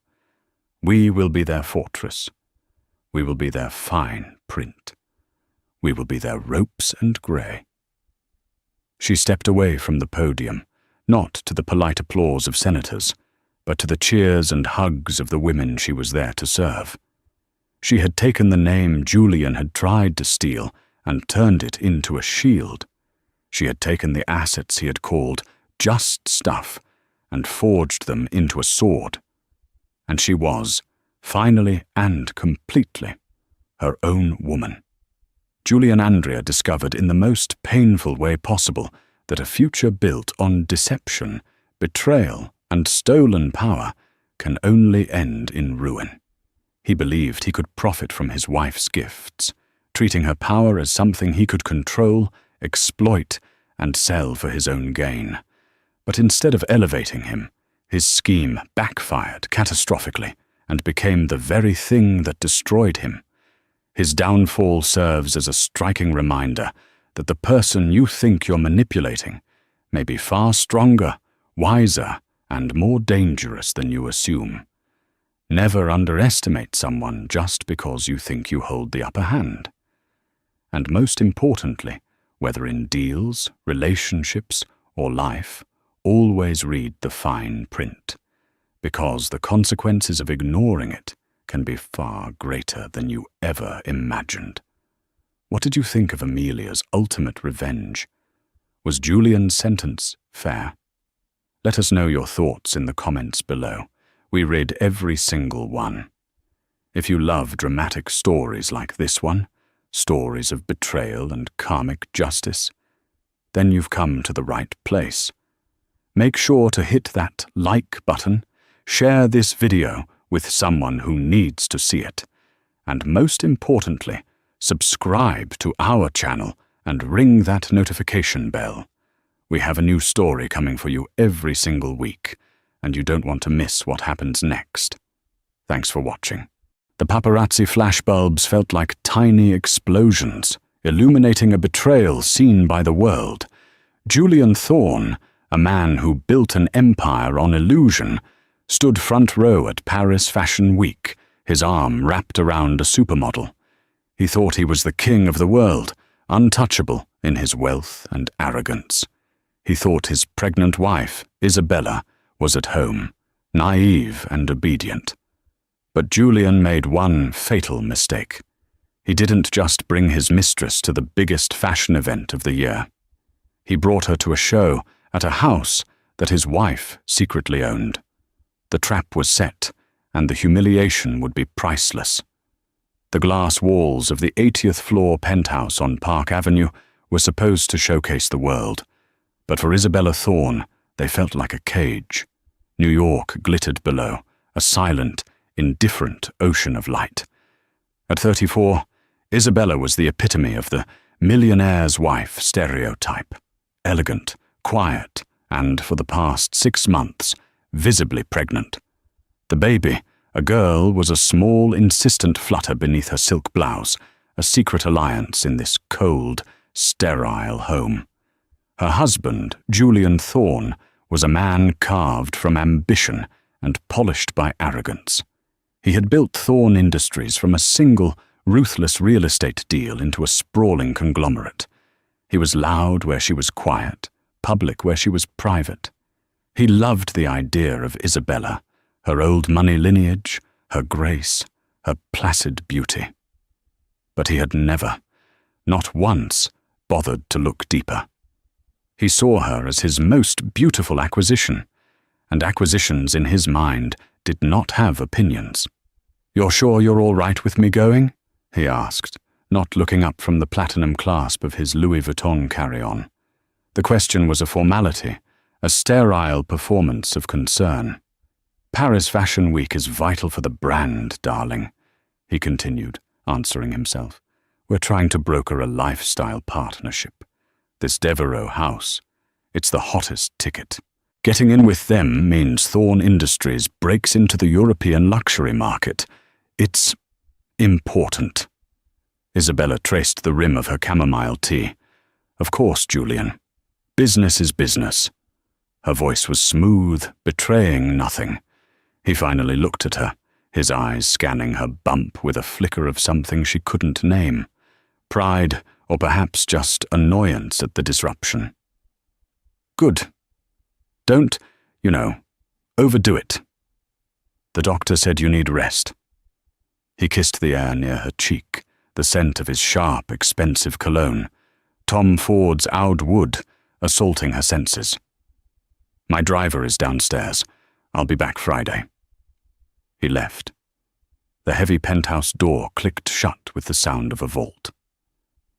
We will be their fortress. We will be their fine print. We will be their Ropes and Gray." She stepped away from the podium, not to the polite applause of senators, but to the cheers and hugs of the women she was there to serve. She had taken the name Julian had tried to steal and turned it into a shield. She had taken the assets he had called just stuff and forged them into a sword. And she was, finally and completely, her own woman. Julian Andrea discovered in the most painful way possible that a future built on deception, betrayal, and stolen power can only end in ruin. He believed he could profit from his wife's gifts, treating her power as something he could control, exploit, and sell for his own gain. But instead of elevating him, his scheme backfired catastrophically and became the very thing that destroyed him. His downfall serves as a striking reminder that the person you think you're manipulating may be far stronger, wiser, and more dangerous than you assume. Never underestimate someone just because you think you hold the upper hand. And most importantly, whether in deals, relationships, or life, always read the fine print, because the consequences of ignoring it can be far greater than you ever imagined. What did you think of Amelia's ultimate revenge? Was Julian's sentence fair? Let us know your thoughts in the comments below. We read every single one. If you love dramatic stories like this one, stories of betrayal and karmic justice, then you've come to the right place. Make sure to hit that like button, share this video with someone who needs to see it, and most importantly, subscribe to our channel and ring that notification bell. We have a new story coming for you every single week, and you don't want to miss what happens next. Thanks for watching. The paparazzi flashbulbs felt like tiny explosions, illuminating a betrayal seen by the world. Julian Thorne, a man who built an empire on illusion, stood front row at Paris Fashion Week, his arm wrapped around a supermodel. He thought he was the king of the world, untouchable in his wealth and arrogance. He thought his pregnant wife, Isabella, was at home, naive and obedient. But Julian made one fatal mistake. He didn't just bring his mistress to the biggest fashion event of the year. He brought her to a show at a house that his wife secretly owned. The trap was set, and the humiliation would be priceless. The glass walls of the 80th floor penthouse on Park Avenue were supposed to showcase the world, but for Isabella Thorne, they felt like a cage. New York glittered below, a silent, indifferent ocean of light. At 34, Isabella was the epitome of the millionaire's wife stereotype. Elegant, quiet, and for the past 6 months, visibly pregnant. The baby, a girl, was a small, insistent flutter beneath her silk blouse, a secret alliance in this cold, sterile home. Her husband, Julian Thorne, was a man carved from ambition and polished by arrogance. He had built Thorne Industries from a single, ruthless real estate deal into a sprawling conglomerate. He was loud where she was quiet, public where she was private. He loved the idea of Isabella, her old money lineage, her grace, her placid beauty. But he had never, not once, bothered to look deeper. He saw her as his most beautiful acquisition, and acquisitions in his mind did not have opinions. "You're sure you're all right with me going?" he asked, not looking up from the platinum clasp of his Louis Vuitton carry-on. The question was a formality, a sterile performance of concern. "Paris Fashion Week is vital for the brand, darling," he continued, answering himself. "We're trying to broker a lifestyle partnership. This Devereux house, it's the hottest ticket. Getting in with them means Thorne Industries breaks into the European luxury market. It's important." Isabella traced the rim of her chamomile tea. "Of course, Julian. Business is business." Her voice was smooth, betraying nothing. He finally looked at her, his eyes scanning her bump with a flicker of something she couldn't name. Pride, or perhaps just annoyance at the disruption. "Good. Don't, overdo it. The doctor said you need rest." He kissed the air near her cheek, the scent of his sharp, expensive cologne, Tom Ford's Oud Wood, assaulting her senses. "My driver is downstairs. I'll be back Friday." He left. The heavy penthouse door clicked shut with the sound of a vault.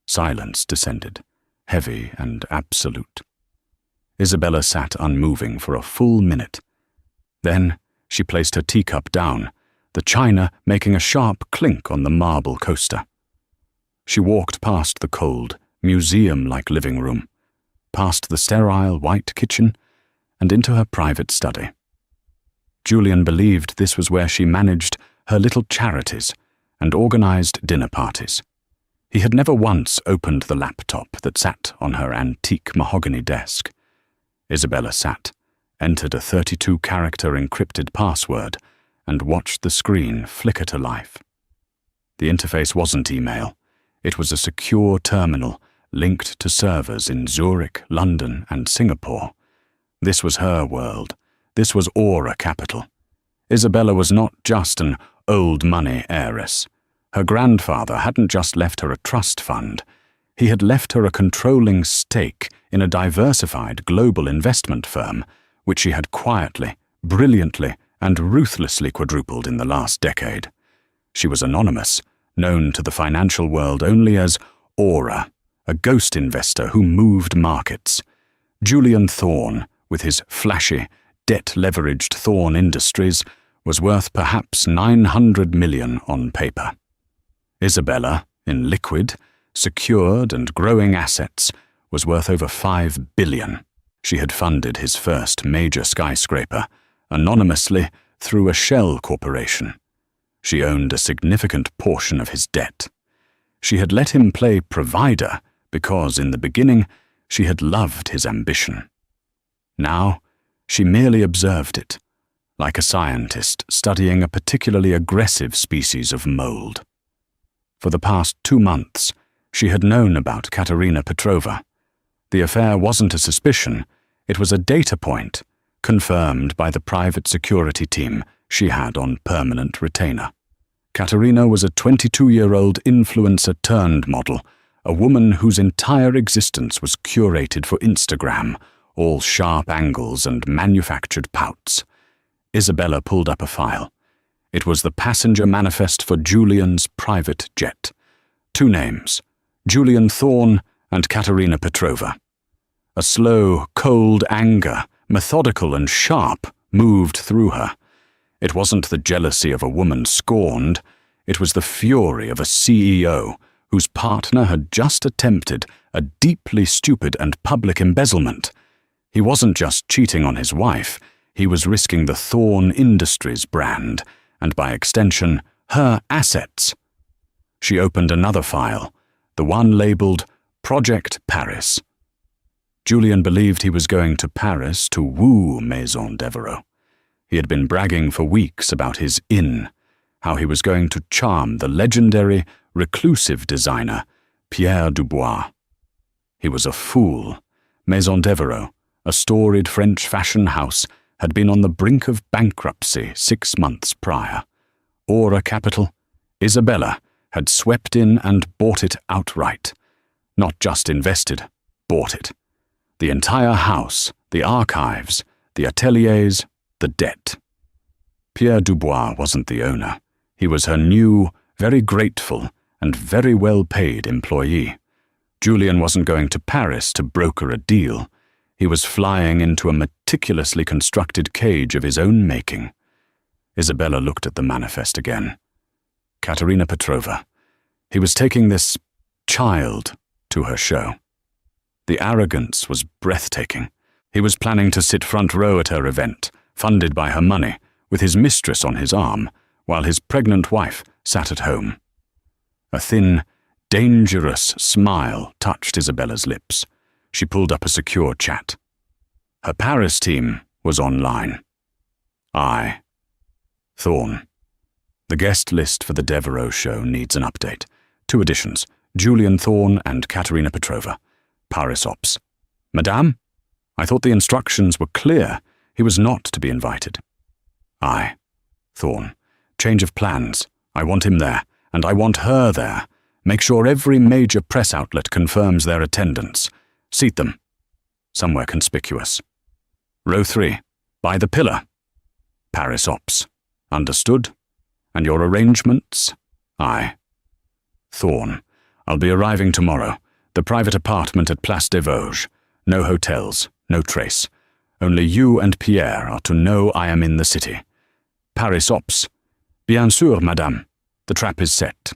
Silence descended, heavy and absolute. Isabella sat unmoving for a full minute. Then she placed her teacup down, the china making a sharp clink on the marble coaster. She walked past the cold, museum-like living room, past the sterile white kitchen, and into her private study. Julian believed this was where she managed her little charities and organized dinner parties. He had never once opened the laptop that sat on her antique mahogany desk. Isabella sat, entered a 32-character encrypted password, and watched the screen flicker to life. The interface wasn't email. It was a secure terminal linked to servers in Zurich, London, and Singapore. This was her world. This was Aura Capital. Isabella was not just an old money heiress. Her grandfather hadn't just left her a trust fund. He had left her a controlling stake in a diversified global investment firm, which she had quietly, brilliantly, and ruthlessly quadrupled in the last decade. She was anonymous, known to the financial world only as Aura, a ghost investor who moved markets. Julian Thorne, with his flashy, debt-leveraged Thorne Industries, was worth perhaps 900 million on paper. Isabella, in liquid, secured and growing assets, was worth over 5 billion. She had funded his first major skyscraper, anonymously through a shell corporation. She owned a significant portion of his debt. She had let him play provider because, in the beginning, she had loved his ambition. Now, she merely observed it, like a scientist studying a particularly aggressive species of mold. For the past 2 months, she had known about Katerina Petrova. The affair wasn't a suspicion, it was a data point, confirmed by the private security team she had on permanent retainer. Katerina was a 22-year-old influencer-turned-model, a woman whose entire existence was curated for Instagram, all sharp angles and manufactured pouts. Isabella pulled up a file. It was the passenger manifest for Julian's private jet. 2 names, Julian Thorne and Katerina Petrova. A slow, cold anger, methodical and sharp, moved through her. It wasn't the jealousy of a woman scorned, it was the fury of a CEO whose partner had just attempted a deeply stupid and public embezzlement. He wasn't just cheating on his wife, he was risking the Thorne Industries brand, and by extension, her assets. She opened another file, the one labeled Project Paris. Julian believed he was going to Paris to woo Maison Devereux. He had been bragging for weeks about his inn, how he was going to charm the legendary, reclusive designer, Pierre Dubois. He was a fool. Maison Devereux, a storied French fashion house, had been on the brink of bankruptcy 6 months prior. Aura Capital, Isabella, had swept in and bought it outright. Not just invested, bought it. The entire house, the archives, the ateliers, the debt. Pierre Dubois wasn't the owner. He was her new, very grateful, and very well-paid employee. Julian wasn't going to Paris to broker a deal. He was flying into a meticulously constructed cage of his own making. Isabella looked at the manifest again. Katerina Petrova. He was taking this child to her show. The arrogance was breathtaking. He was planning to sit front row at her event, funded by her money, with his mistress on his arm, while his pregnant wife sat at home. A thin, dangerous smile touched Isabella's lips. She pulled up a secure chat. Her Paris team was online. I. Thorne. The guest list for the Devereux show needs an update. 2 additions, Julian Thorne and Katerina Petrova. Paris Ops. Madame? I thought the instructions were clear. He was not to be invited. I. Thorne. Change of plans. I want him there, and I want her there. Make sure every major press outlet confirms their attendance. Seat them. Somewhere conspicuous. Row 3. By the pillar. Paris Ops. Understood? And your arrangements? Aye. Thorne. I'll be arriving tomorrow. The private apartment at Place des Vosges. No hotels, no trace. Only you and Pierre are to know I am in the city. Paris Ops. Bien sûr, madame. The trap is set.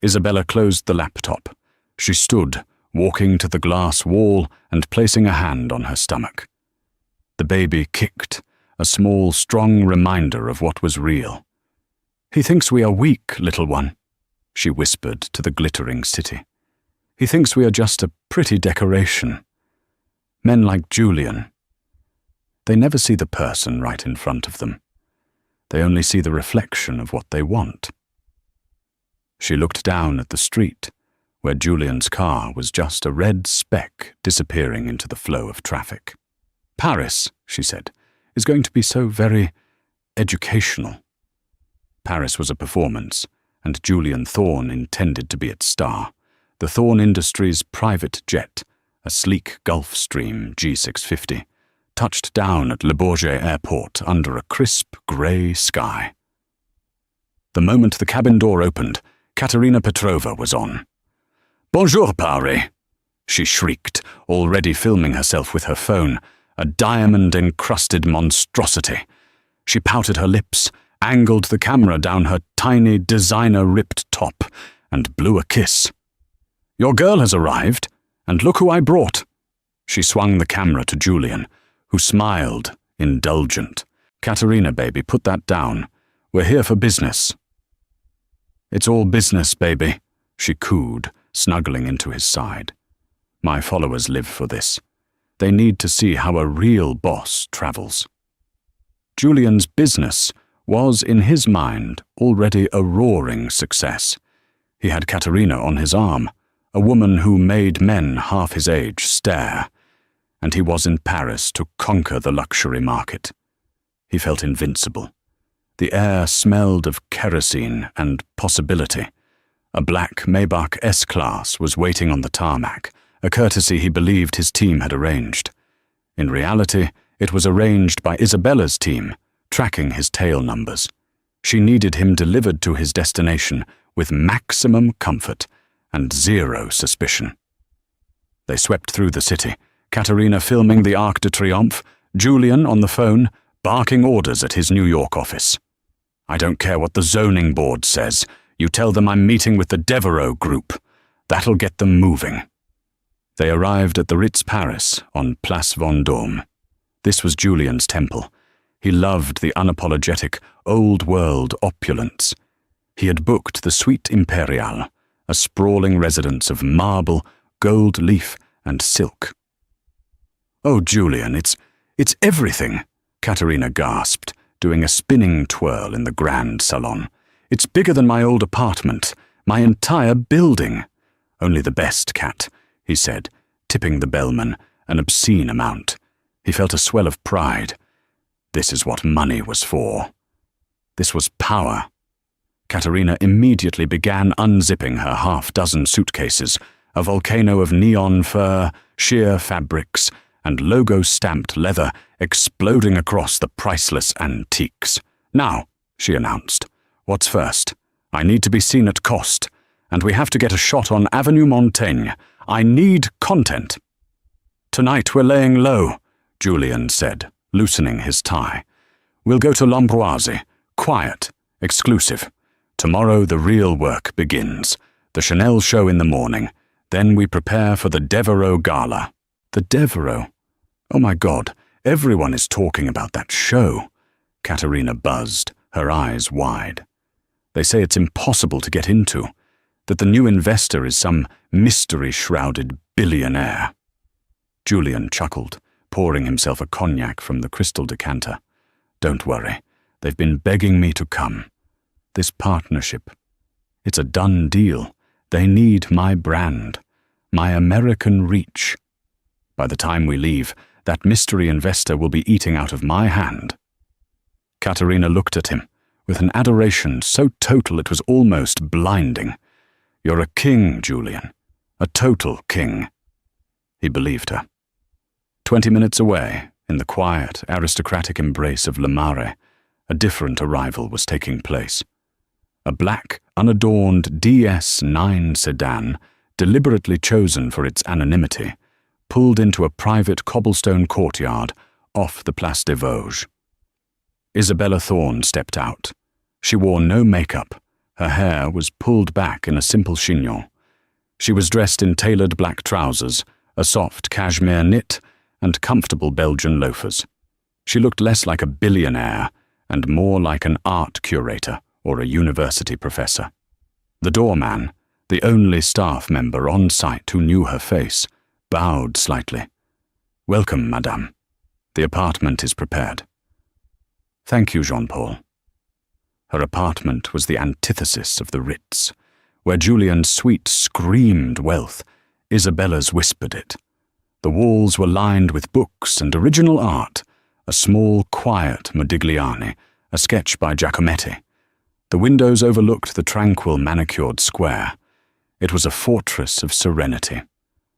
Isabella closed the laptop. She stood, walking to the glass wall and placing a hand on her stomach. The baby kicked, a small, strong reminder of what was real. He thinks we are weak, little one, she whispered to the glittering city. He thinks we are just a pretty decoration. Men like Julian. They never see the person right in front of them. They only see the reflection of what they want. She looked down at the street, where Julian's car was just a red speck disappearing into the flow of traffic. Paris, she said, is going to be so very educational. Paris was a performance, and Julian Thorne intended to be its star. The Thorne Industries private jet, a sleek Gulfstream G650, touched down at Le Bourget Airport under a crisp grey sky. The moment the cabin door opened, Katerina Petrova was on. "Bonjour, Paris," she shrieked, already filming herself with her phone, a diamond-encrusted monstrosity. She pouted her lips, angled the camera down her tiny, designer-ripped top, and blew a kiss. "Your girl has arrived, and look who I brought." She swung the camera to Julian, who smiled, indulgent. "Katerina, baby, put that down. We're here for business." "It's all business, baby," she cooed, snuggling into his side. "My followers live for this. They need to see how a real boss travels." Julian's business was, in his mind, already a roaring success. He had Katerina on his arm, a woman who made men half his age stare, and he was in Paris to conquer the luxury market. He felt invincible. The air smelled of kerosene and possibility. A black Maybach S-Class was waiting on the tarmac, a courtesy he believed his team had arranged. In reality, it was arranged by Isabella's team, tracking his tail numbers. She needed him delivered to his destination with maximum comfort and zero suspicion. They swept through the city, Katerina filming the Arc de Triomphe, Julian on the phone, barking orders at his New York office. "I don't care what the zoning board says. You tell them I'm meeting with the Devereaux Group. That'll get them moving." They arrived at the Ritz Paris on Place Vendôme. This was Julian's temple. He loved the unapologetic, old-world opulence. He had booked the Suite Impériale, a sprawling residence of marble, gold leaf, and silk. "Oh, Julian, it's everything," Katerina gasped, doing a spinning twirl in the grand salon. "It's bigger than my old apartment, my entire building." "Only the best, Kat," he said, tipping the bellman an obscene amount. He felt a swell of pride. This is what money was for. This was power. Katerina immediately began unzipping her half-dozen suitcases, a volcano of neon fur, sheer fabrics, and logo-stamped leather exploding across the priceless antiques. "Now," she announced, "what's first? I need to be seen at Coste, and we have to get a shot on Avenue Montaigne. I need content." "Tonight we're laying low," Julian said, loosening his tie. "We'll go to L'Ambroise, quiet, exclusive. Tomorrow the real work begins. The Chanel show in the morning. Then we prepare for the Devereaux Gala." "The Devereaux? Oh my God, everyone is talking about that show." Katerina buzzed, her eyes wide. "They say it's impossible to get into, that the new investor is some mystery-shrouded billionaire." Julian chuckled, pouring himself a cognac from the crystal decanter. "Don't worry, they've been begging me to come. This partnership, it's a done deal. They need my brand, my American reach. By the time we leave, that mystery investor will be eating out of my hand." Katerina looked at him, with an adoration so total it was almost blinding. "You're a king, Julian. A total king." He believed her. 20 minutes away, in the quiet, aristocratic embrace of Le Marais, a different arrival was taking place. A black, unadorned DS9 sedan, deliberately chosen for its anonymity, pulled into a private cobblestone courtyard off the Place des Vosges. Isabella Thorne stepped out. She wore no makeup. Her hair was pulled back in a simple chignon. She was dressed in tailored black trousers, a soft cashmere knit, and comfortable Belgian loafers. She looked less like a billionaire and more like an art curator or a university professor. The doorman, the only staff member on site who knew her face, bowed slightly. "Welcome, madame. The apartment is prepared." "Thank you, Jean-Paul." Her apartment was the antithesis of the Ritz. Where Julian's suite screamed wealth, Isabella's whispered it. The walls were lined with books and original art, a small, quiet Modigliani, a sketch by Giacometti. The windows overlooked the tranquil manicured square. It was a fortress of serenity.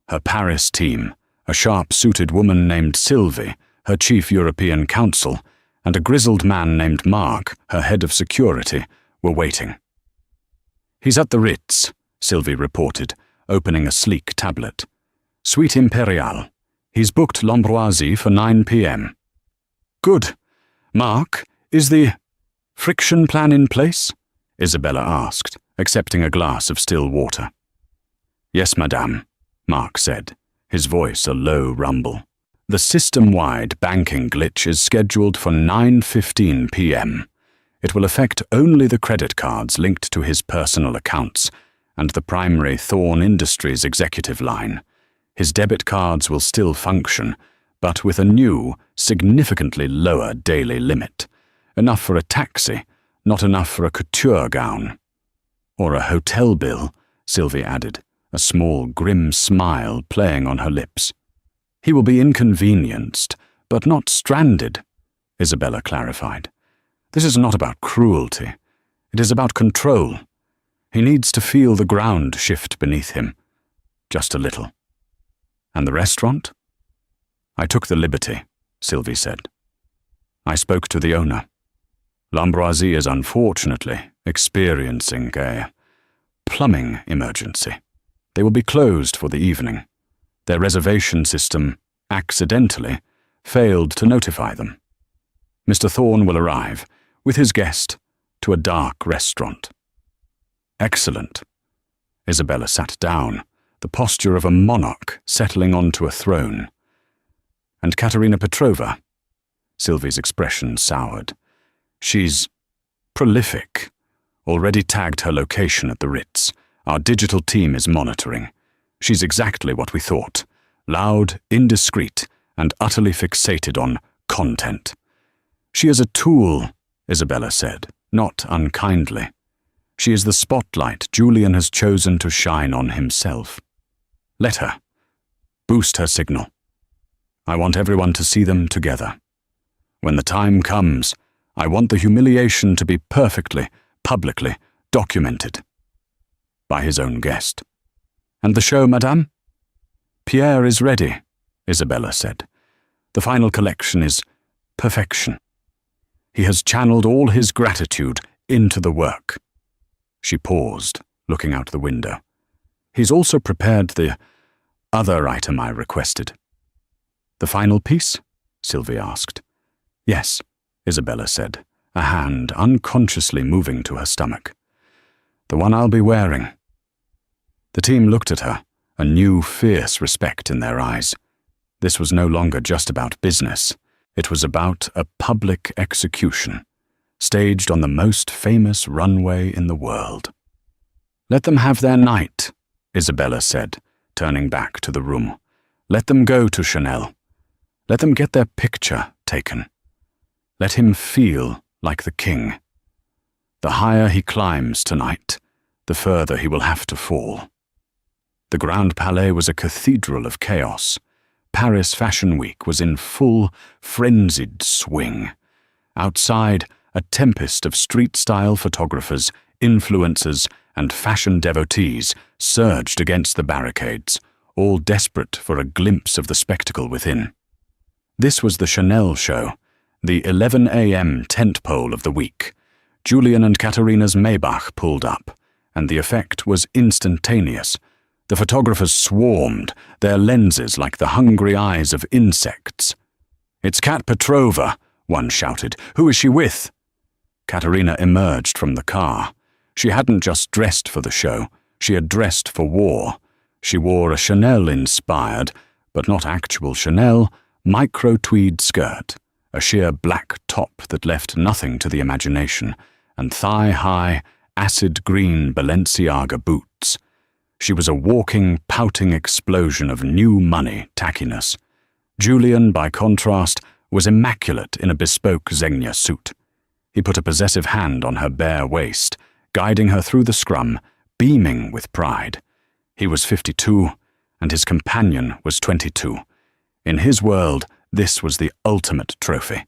Her Paris team, a sharp-suited woman named Sylvie, her chief European counsel, and a grizzled man named Mark, her head of security, were waiting. "He's at the Ritz," Sylvie reported, opening a sleek tablet. "Suite Imperiale. He's booked L'Ambroisie for 9 p.m. "Good. Mark, is the friction plan in place?" Isabella asked, accepting a glass of still water. "Yes, madame," Mark said, his voice a low rumble. "The system-wide banking glitch is scheduled for 9:15 p.m. It will affect only the credit cards linked to his personal accounts and the primary Thorn Industries executive line. His debit cards will still function, but with a new, significantly lower daily limit. Enough for a taxi, not enough for a couture gown." "Or a hotel bill," Sylvie added, a small, grim smile playing on her lips. "He will be inconvenienced, but not stranded," Isabella clarified. "This is not about cruelty. It is about control. He needs to feel the ground shift beneath him. Just a little." "And the restaurant?" "I took the liberty," Sylvie said. "I spoke to the owner. L'Ambroisie is unfortunately experiencing a plumbing emergency. They will be closed for the evening. Their reservation system, accidentally, failed to notify them. Mr. Thorn will arrive, with his guest, to a dark restaurant." "Excellent." Isabella sat down, the posture of a monarch settling onto a throne. "And Katerina Petrova?" Sylvie's expression soured. "She's prolific. Already tagged her location at the Ritz. Our digital team is monitoring. She's exactly what we thought. Loud, indiscreet, and utterly fixated on content." "She is a tool," Isabella said, not unkindly. "She is the spotlight Julian has chosen to shine on himself. Let her. Boost her signal. I want everyone to see them together. When the time comes, I want the humiliation to be perfectly, publicly documented." By his own guest. "And the show, madame?" "Pierre is ready," Isabella said. "The final collection is perfection. He has channeled all his gratitude into the work." She paused, looking out the window. "He's also prepared the other item I requested." "The final piece?" Sylvie asked. "Yes," Isabella said, a hand unconsciously moving to her stomach. "The one I'll be wearing." The team looked at her, a new fierce respect in their eyes. This was no longer just about business. It was about a public execution, staged on the most famous runway in the world. "Let them have their night," Isabella said, turning back to the room. "Let them go to Chanel. Let them get their picture taken. Let him feel like the king. The higher he climbs tonight, the further he will have to fall." The Grand Palais was a cathedral of chaos. Paris Fashion Week was in full, frenzied swing. Outside, a tempest of street-style photographers, influencers, and fashion devotees surged against the barricades, all desperate for a glimpse of the spectacle within. This was the Chanel show, the 11 a.m. tentpole of the week. Julian and Katerina's Maybach pulled up, and the effect was instantaneous. The photographers swarmed, their lenses like the hungry eyes of insects. "It's Kat Petrova," one shouted. "Who is she with?" Katerina emerged from the car. She hadn't just dressed for the show, she had dressed for war. She wore a Chanel-inspired, but not actual Chanel, micro-tweed skirt, a sheer black top that left nothing to the imagination, and thigh-high, acid-green Balenciaga boots. She was a walking, pouting explosion of new money tackiness. Julian, by contrast, was immaculate in a bespoke Zegna suit. He put a possessive hand on her bare waist, guiding her through the scrum, beaming with pride. He was 52, and his companion was 22. In his world, this was the ultimate trophy.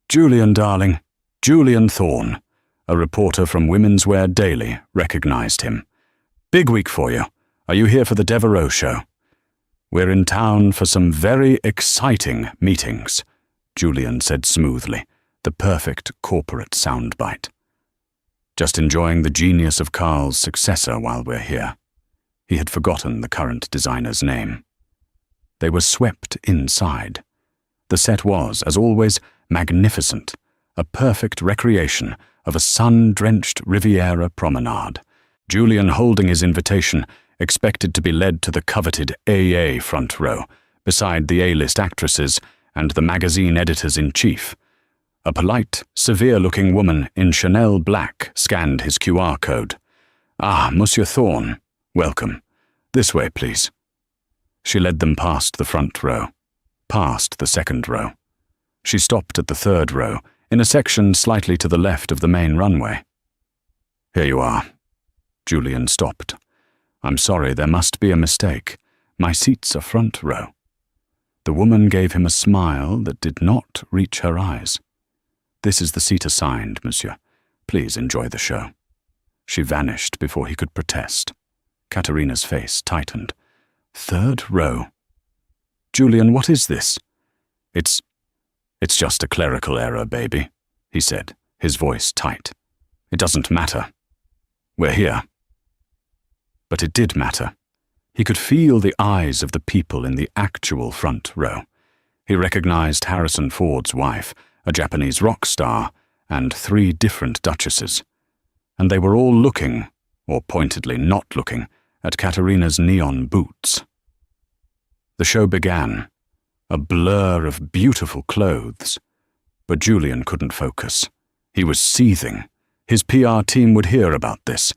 "Julian, darling, Julian Thorn," a reporter from Women's Wear Daily recognized him. "Big week for you. Are you here for the Devereaux show?" "We're in town for some very exciting meetings," Julian said smoothly, the perfect corporate soundbite. Just enjoying the genius of Karl's successor while we're here. He had forgotten the current designer's name. They were swept inside. The set was, as always, magnificent, a perfect recreation of a sun-drenched Riviera promenade. Julian, holding his invitation, expected to be led to the coveted AA front row, beside the A-list actresses and the magazine editors-in-chief. A polite, severe-looking woman in Chanel black scanned his QR code. "Ah, Monsieur Thorne. Welcome. This way, please." She led them past the front row, past the second row. She stopped at the third row, in a section slightly to the left of the main runway. "Here you are." Julian stopped. "I'm sorry, there must be a mistake. My seats are front row." The woman gave him a smile that did not reach her eyes. "This is the seat assigned, monsieur. Please enjoy the show." She vanished before he could protest. Katerina's face tightened. "Third row. Julian, what is this?" It's just a clerical error, baby," he said, his voice tight. "It doesn't matter. We're here." But it did matter. He could feel the eyes of the people in the actual front row. He recognized Harrison Ford's wife, a Japanese rock star, and 3 different duchesses. And they were all looking, or pointedly not looking, at Katerina's neon boots. The show began, a blur of beautiful clothes. But Julian couldn't focus. He was seething. His PR team would hear about this.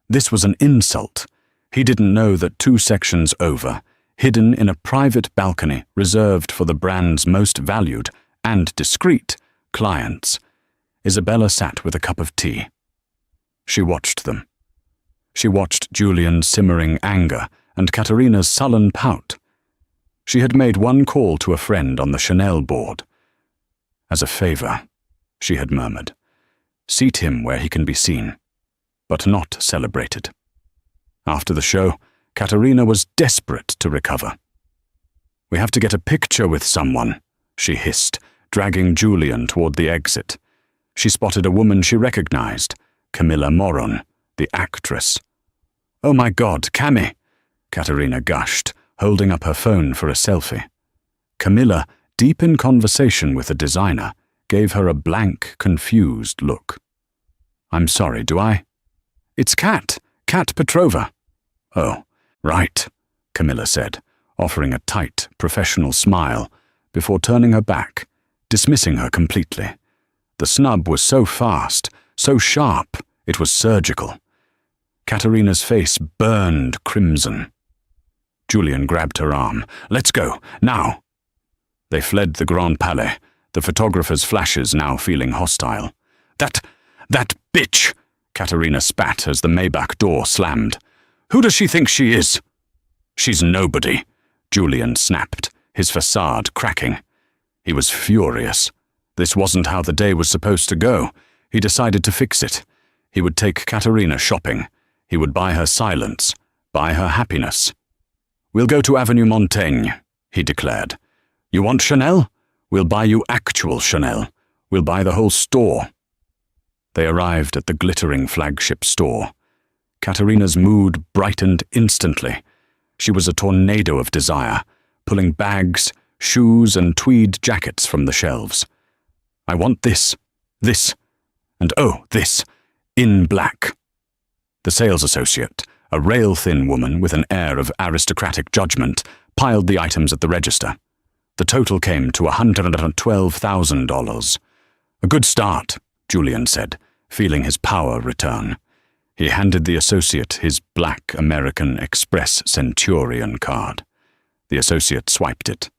This was an insult. He didn't know that 2 sections over, hidden in a private balcony reserved for the brand's most valued and discreet clients, Isabella sat with a cup of tea. She watched them. She watched Julian's simmering anger and Katerina's sullen pout. She had made one call to a friend on the Chanel board. "As a favor," she had murmured, "seat him where he can be seen, but not celebrated." After the show, Katerina was desperate to recover. "We have to get a picture with someone," she hissed, dragging Julian toward the exit. She spotted a woman she recognized, Camilla Moron, the actress. "Oh my God, Cammy!" Katerina gushed, holding up her phone for a selfie. Camilla, deep in conversation with the designer, gave her a blank, confused look. "I'm sorry, do I?" "It's Kat Petrova." "Oh, right," Camilla said, offering a tight, professional smile, before turning her back, dismissing her completely. The snub was so fast, so sharp, it was surgical. Katerina's face burned crimson. Julian grabbed her arm. "Let's go, now!" They fled the Grand Palais, the photographer's flashes now feeling hostile. That bitch!" Katerina spat as the Maybach door slammed. "Who does she think she is?" "She's nobody," Julian snapped, his facade cracking. He was furious. This wasn't how the day was supposed to go. He decided to fix it. He would take Katerina shopping. He would buy her silence, buy her happiness. "We'll go to Avenue Montaigne," he declared. "You want Chanel? We'll buy you actual Chanel. We'll buy the whole store." They arrived at the glittering flagship store. Katerina's mood brightened instantly. She was a tornado of desire, pulling bags, shoes, and tweed jackets from the shelves. "I want this, and oh, this, in black." The sales associate, a rail-thin woman with an air of aristocratic judgment, piled the items at the register. The total came to $112,000. "A good start," Julian said, feeling his power return. He handed the associate his black American Express Centurion card. The associate swiped it.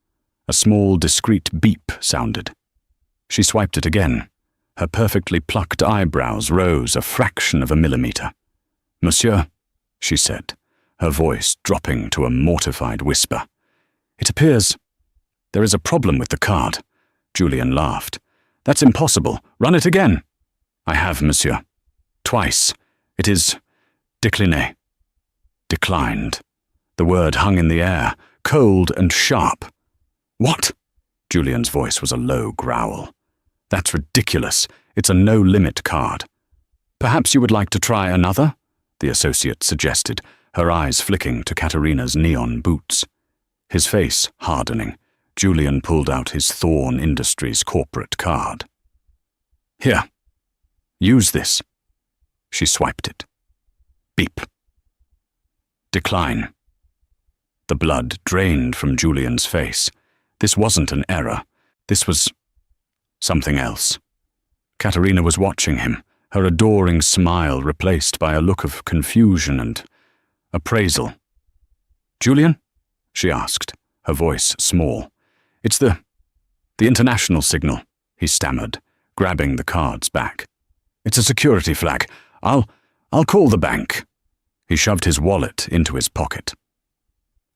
A small, discreet beep sounded. She swiped it again. Her perfectly plucked eyebrows rose a fraction of a millimeter. "Monsieur," she said, her voice dropping to a mortified whisper. "It appears there is a problem with the card." Julian laughed. "That's impossible. Run it again." "I have, monsieur. Twice. It is décliné." Declined. The word hung in the air, cold and sharp. "What?" Julian's voice was a low growl. "That's ridiculous. It's a no-limit card." Perhaps you would like to try another? The associate suggested, her eyes flicking to Katerina's neon boots. His face hardening, Julian pulled out his Thorn Industries corporate card. Here, use this. She swiped it. Beep. Decline. The blood drained from Julian's face. This wasn't an error. This was something else. Katerina was watching him, her adoring smile replaced by a look of confusion and appraisal. Julian? She asked, her voice small. It's the international signal, he stammered, grabbing the cards back. It's a security flag. I'll call the bank. He shoved his wallet into his pocket.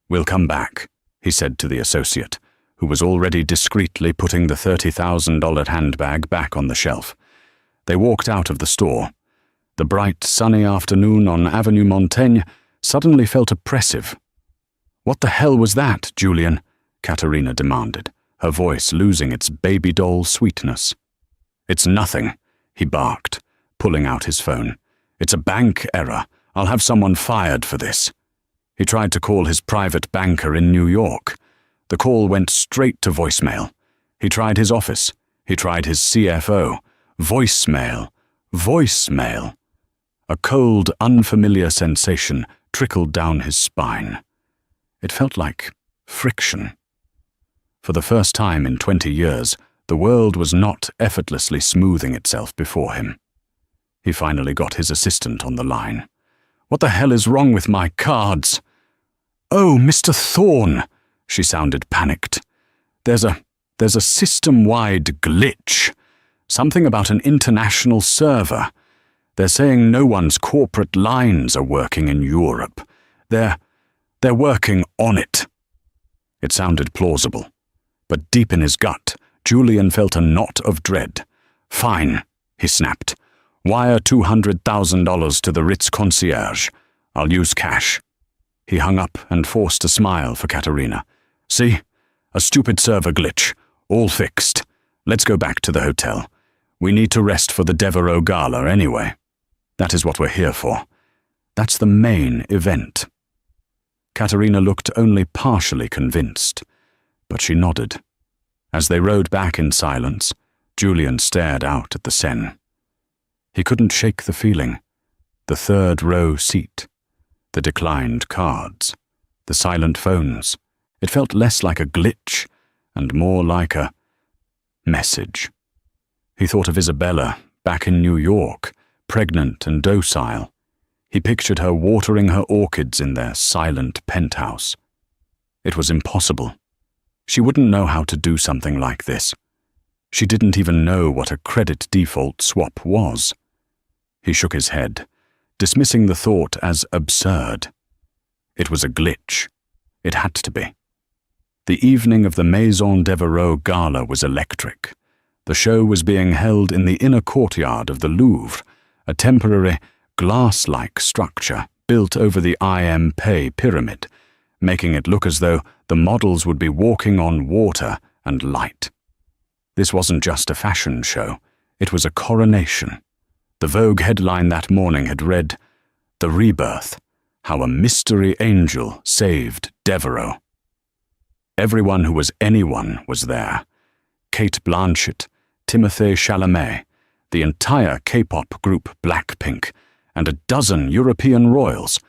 We'll come back, he said to the associate, who was already discreetly putting the $30,000 handbag back on the shelf. They walked out of the store. The bright, sunny afternoon on Avenue Montaigne suddenly felt oppressive. What the hell was that, Julian? Katerina demanded, her voice losing its baby doll sweetness. It's nothing, he barked, pulling out his phone. It's a bank error. I'll have someone fired for this. He tried to call his private banker in New York. The call went straight to voicemail. He tried his office. He tried his CFO. Voicemail. Voicemail. A cold, unfamiliar sensation trickled down his spine. It felt like friction. For the first time in 20 years, the world was not effortlessly smoothing itself before him. He finally got his assistant on the line. What the hell is wrong with my cards? Oh, Mr. Thorne, she sounded panicked. There's a system-wide glitch. Something about an international server. They're saying no one's corporate lines are working in Europe. They're working on it. It sounded plausible, but deep in his gut, Julian felt a knot of dread. Fine, he snapped. Wire $200,000 to the Ritz concierge. I'll use cash. He hung up and forced a smile for Katerina. See? A stupid server glitch. All fixed. Let's go back to the hotel. We need to rest for the Devereaux Gala anyway. That is what we're here for. That's the main event. Katerina looked only partially convinced, but she nodded. As they rode back in silence, Julian stared out at the Seine. He couldn't shake the feeling. The third-row seat, the declined cards, the silent phones. It felt less like a glitch and more like a message. He thought of Isabella, back in New York, pregnant and docile. He pictured her watering her orchids in their silent penthouse. It was impossible. She wouldn't know how to do something like this. She didn't even know what a credit default swap was. He shook his head, dismissing the thought as absurd. It was a glitch. It had to be. The evening of the Maison Devereaux Gala was electric. The show was being held in the inner courtyard of the Louvre, a temporary, glass-like structure built over the I.M. Pei pyramid, making it look as though the models would be walking on water and light. This wasn't just a fashion show, it was a coronation. The Vogue headline that morning had read, "The Rebirth, How a Mystery Angel Saved Devereaux." Everyone who was anyone was there. Kate Blanchett, Timothée Chalamet, the entire K-pop group Blackpink, and a dozen European royals.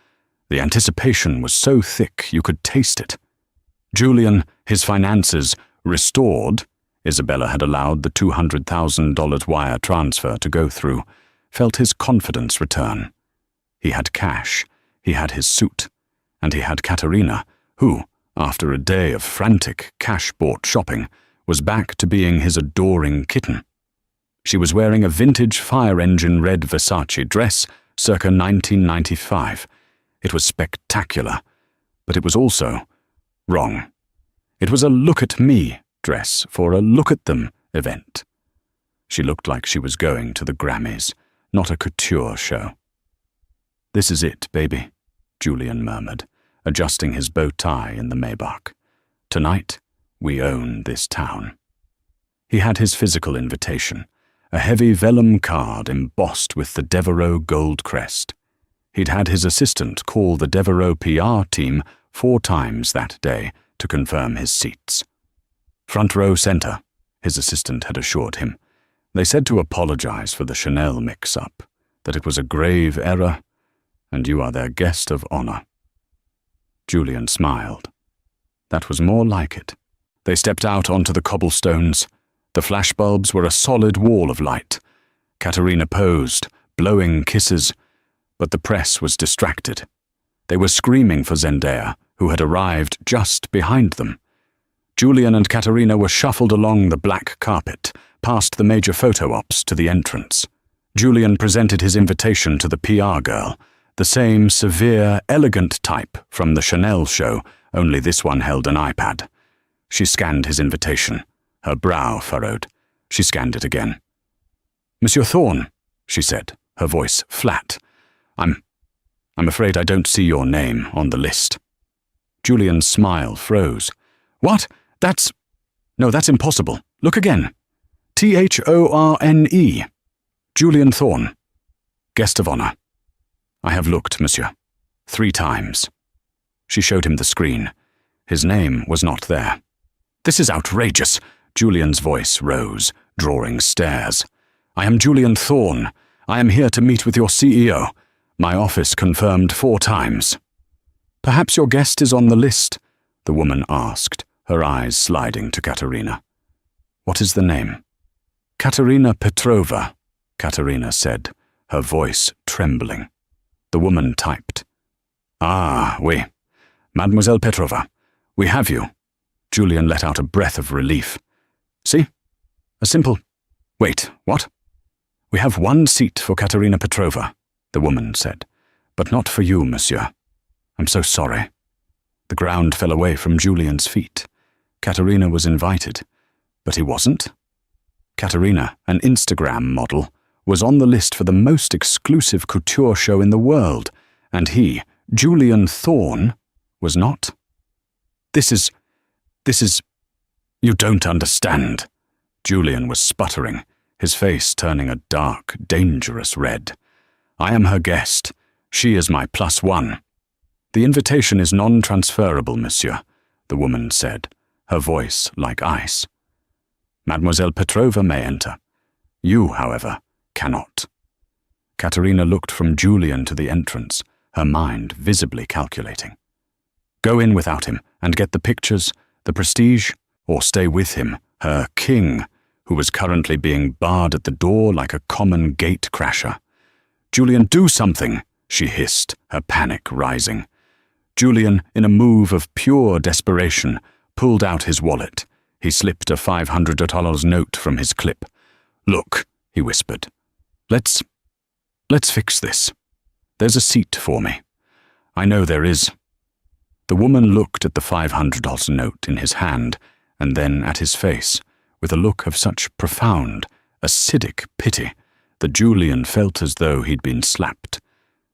The anticipation was so thick you could taste it. Julian, his finances restored, Isabella had allowed the $200,000 wire transfer to go through, felt his confidence return. He had cash, he had his suit, and he had Katerina, who, after a day of frantic cash-bought shopping, was back to being his adoring kitten. She was wearing a vintage fire-engine red Versace dress circa 1995. It was spectacular, but it was also wrong. It was a look-at-me dress for a look-at-them event. She looked like she was going to the Grammys, not a couture show. "This is it, baby," Julian murmured, adjusting his bow tie in the Maybach. "Tonight, we own this town." He had his physical invitation, a heavy vellum card embossed with the Devereux gold crest. He'd had his assistant call the Devereux PR team 4 times that day to confirm his seats. "Front row center," his assistant had assured him. They said to apologize for the Chanel mix-up, that it was a grave error, and you are their guest of honor. Julian smiled. That was more like it. They stepped out onto the cobblestones. The flashbulbs were a solid wall of light. Katerina posed, blowing kisses, but the press was distracted. They were screaming for Zendaya, who had arrived just behind them. Julian and Katerina were shuffled along the black carpet, past the major photo ops to the entrance. Julian presented his invitation to the PR girl, the same severe, elegant type from the Chanel show, only this one held an iPad. She scanned his invitation, her brow furrowed. She scanned it again. "Monsieur Thorne," she said, her voice flat. I'm afraid I don't see your name on the list." Julian's smile froze. "What? No, that's impossible. Look again. Thorne. Julian Thorne. Guest of honor." "I have looked, monsieur. 3 times. She showed him the screen. His name was not there. "This is outrageous." Julian's voice rose, drawing stares. "I am Julian Thorne. I am here to meet with your CEO. My office confirmed 4 times. "Perhaps your guest is on the list?" the woman asked, her eyes sliding to Katerina. "What is the name?" "Katerina Petrova," Katerina said, her voice trembling. The woman typed. "Ah, oui. Mademoiselle Petrova, we have you." Julian let out a breath of relief. "See? A simple... Wait, what?" "We have 1 seat for Katerina Petrova," the woman said, "but not for you, monsieur. I'm so sorry." The ground fell away from Julian's feet. Katerina was invited, but he wasn't. Katerina, an Instagram model, was on the list for the most exclusive couture show in the world, and he, Julian Thorne, was not. This is... You don't understand." Julian was sputtering, his face turning a dark, dangerous red. "I am her guest. She is my +1. "The invitation is non-transferable, monsieur," the woman said, her voice like ice. "Mademoiselle Petrova may enter. You, however, cannot." Katerina looked from Julian to the entrance, her mind visibly calculating. Go in without him and get the pictures, the prestige, or stay with him, her king, who was currently being barred at the door like a common gate crasher. "Julian, do something," she hissed, her panic rising. Julian, in a move of pure desperation, pulled out his wallet. He slipped a $500 note from his clip. "Look," he whispered. Let's fix this. There's a seat for me. I know there is." The woman looked at the $500 note in his hand and then at his face, with a look of such profound, acidic pity that Julian felt as though he'd been slapped.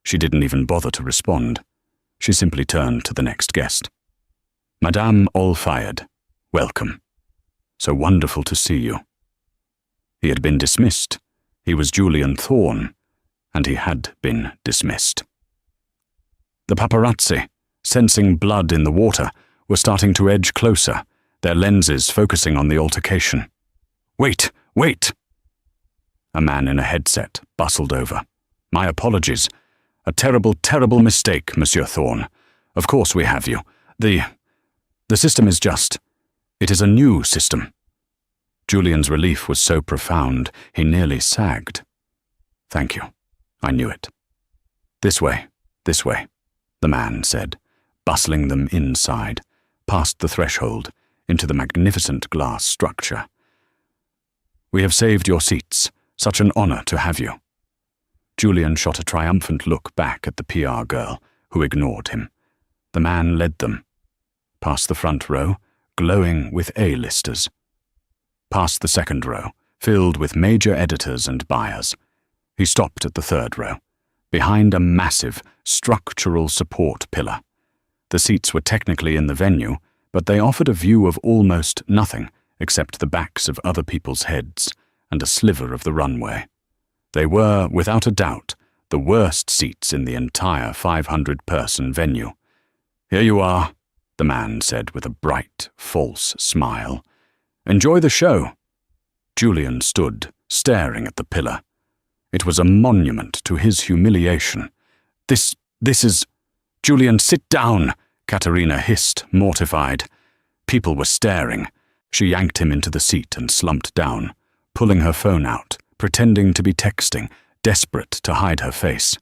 She didn't even bother to respond. She simply turned to the next guest. "Madame Al-Fayed, welcome. So wonderful to see you." He had been dismissed. He was Julian Thorne, and he had been dismissed. The paparazzi, sensing blood in the water, were starting to edge closer, their lenses focusing on the altercation. "Wait, wait!" A man in a headset bustled over. "My apologies. A terrible, terrible mistake, Monsieur Thorne. Of course we have you. The system is just... It is a new system." Julian's relief was so profound, he nearly sagged. "Thank you. I knew it." This way," the man said, bustling them inside, past the threshold, into the magnificent glass structure. "We have saved your seats. Such an honor to have you." Julian shot a triumphant look back at the PR girl, who ignored him. The man led them. Past the front row, glowing with A-listers. Past the second row, filled with major editors and buyers. He stopped at the third row, behind a massive, structural support pillar. The seats were technically in the venue, but they offered a view of almost nothing except the backs of other people's heads, and a sliver of the runway. They were, without a doubt, the worst seats in the entire 500-person venue. "Here you are," the man said with a bright, false smile. "Enjoy the show." Julian stood, staring at the pillar. It was a monument to his humiliation. This is... "Julian, sit down," Katerina hissed, mortified. People were staring. She yanked him into the seat and slumped down, pulling her phone out, pretending to be texting, desperate to hide her face.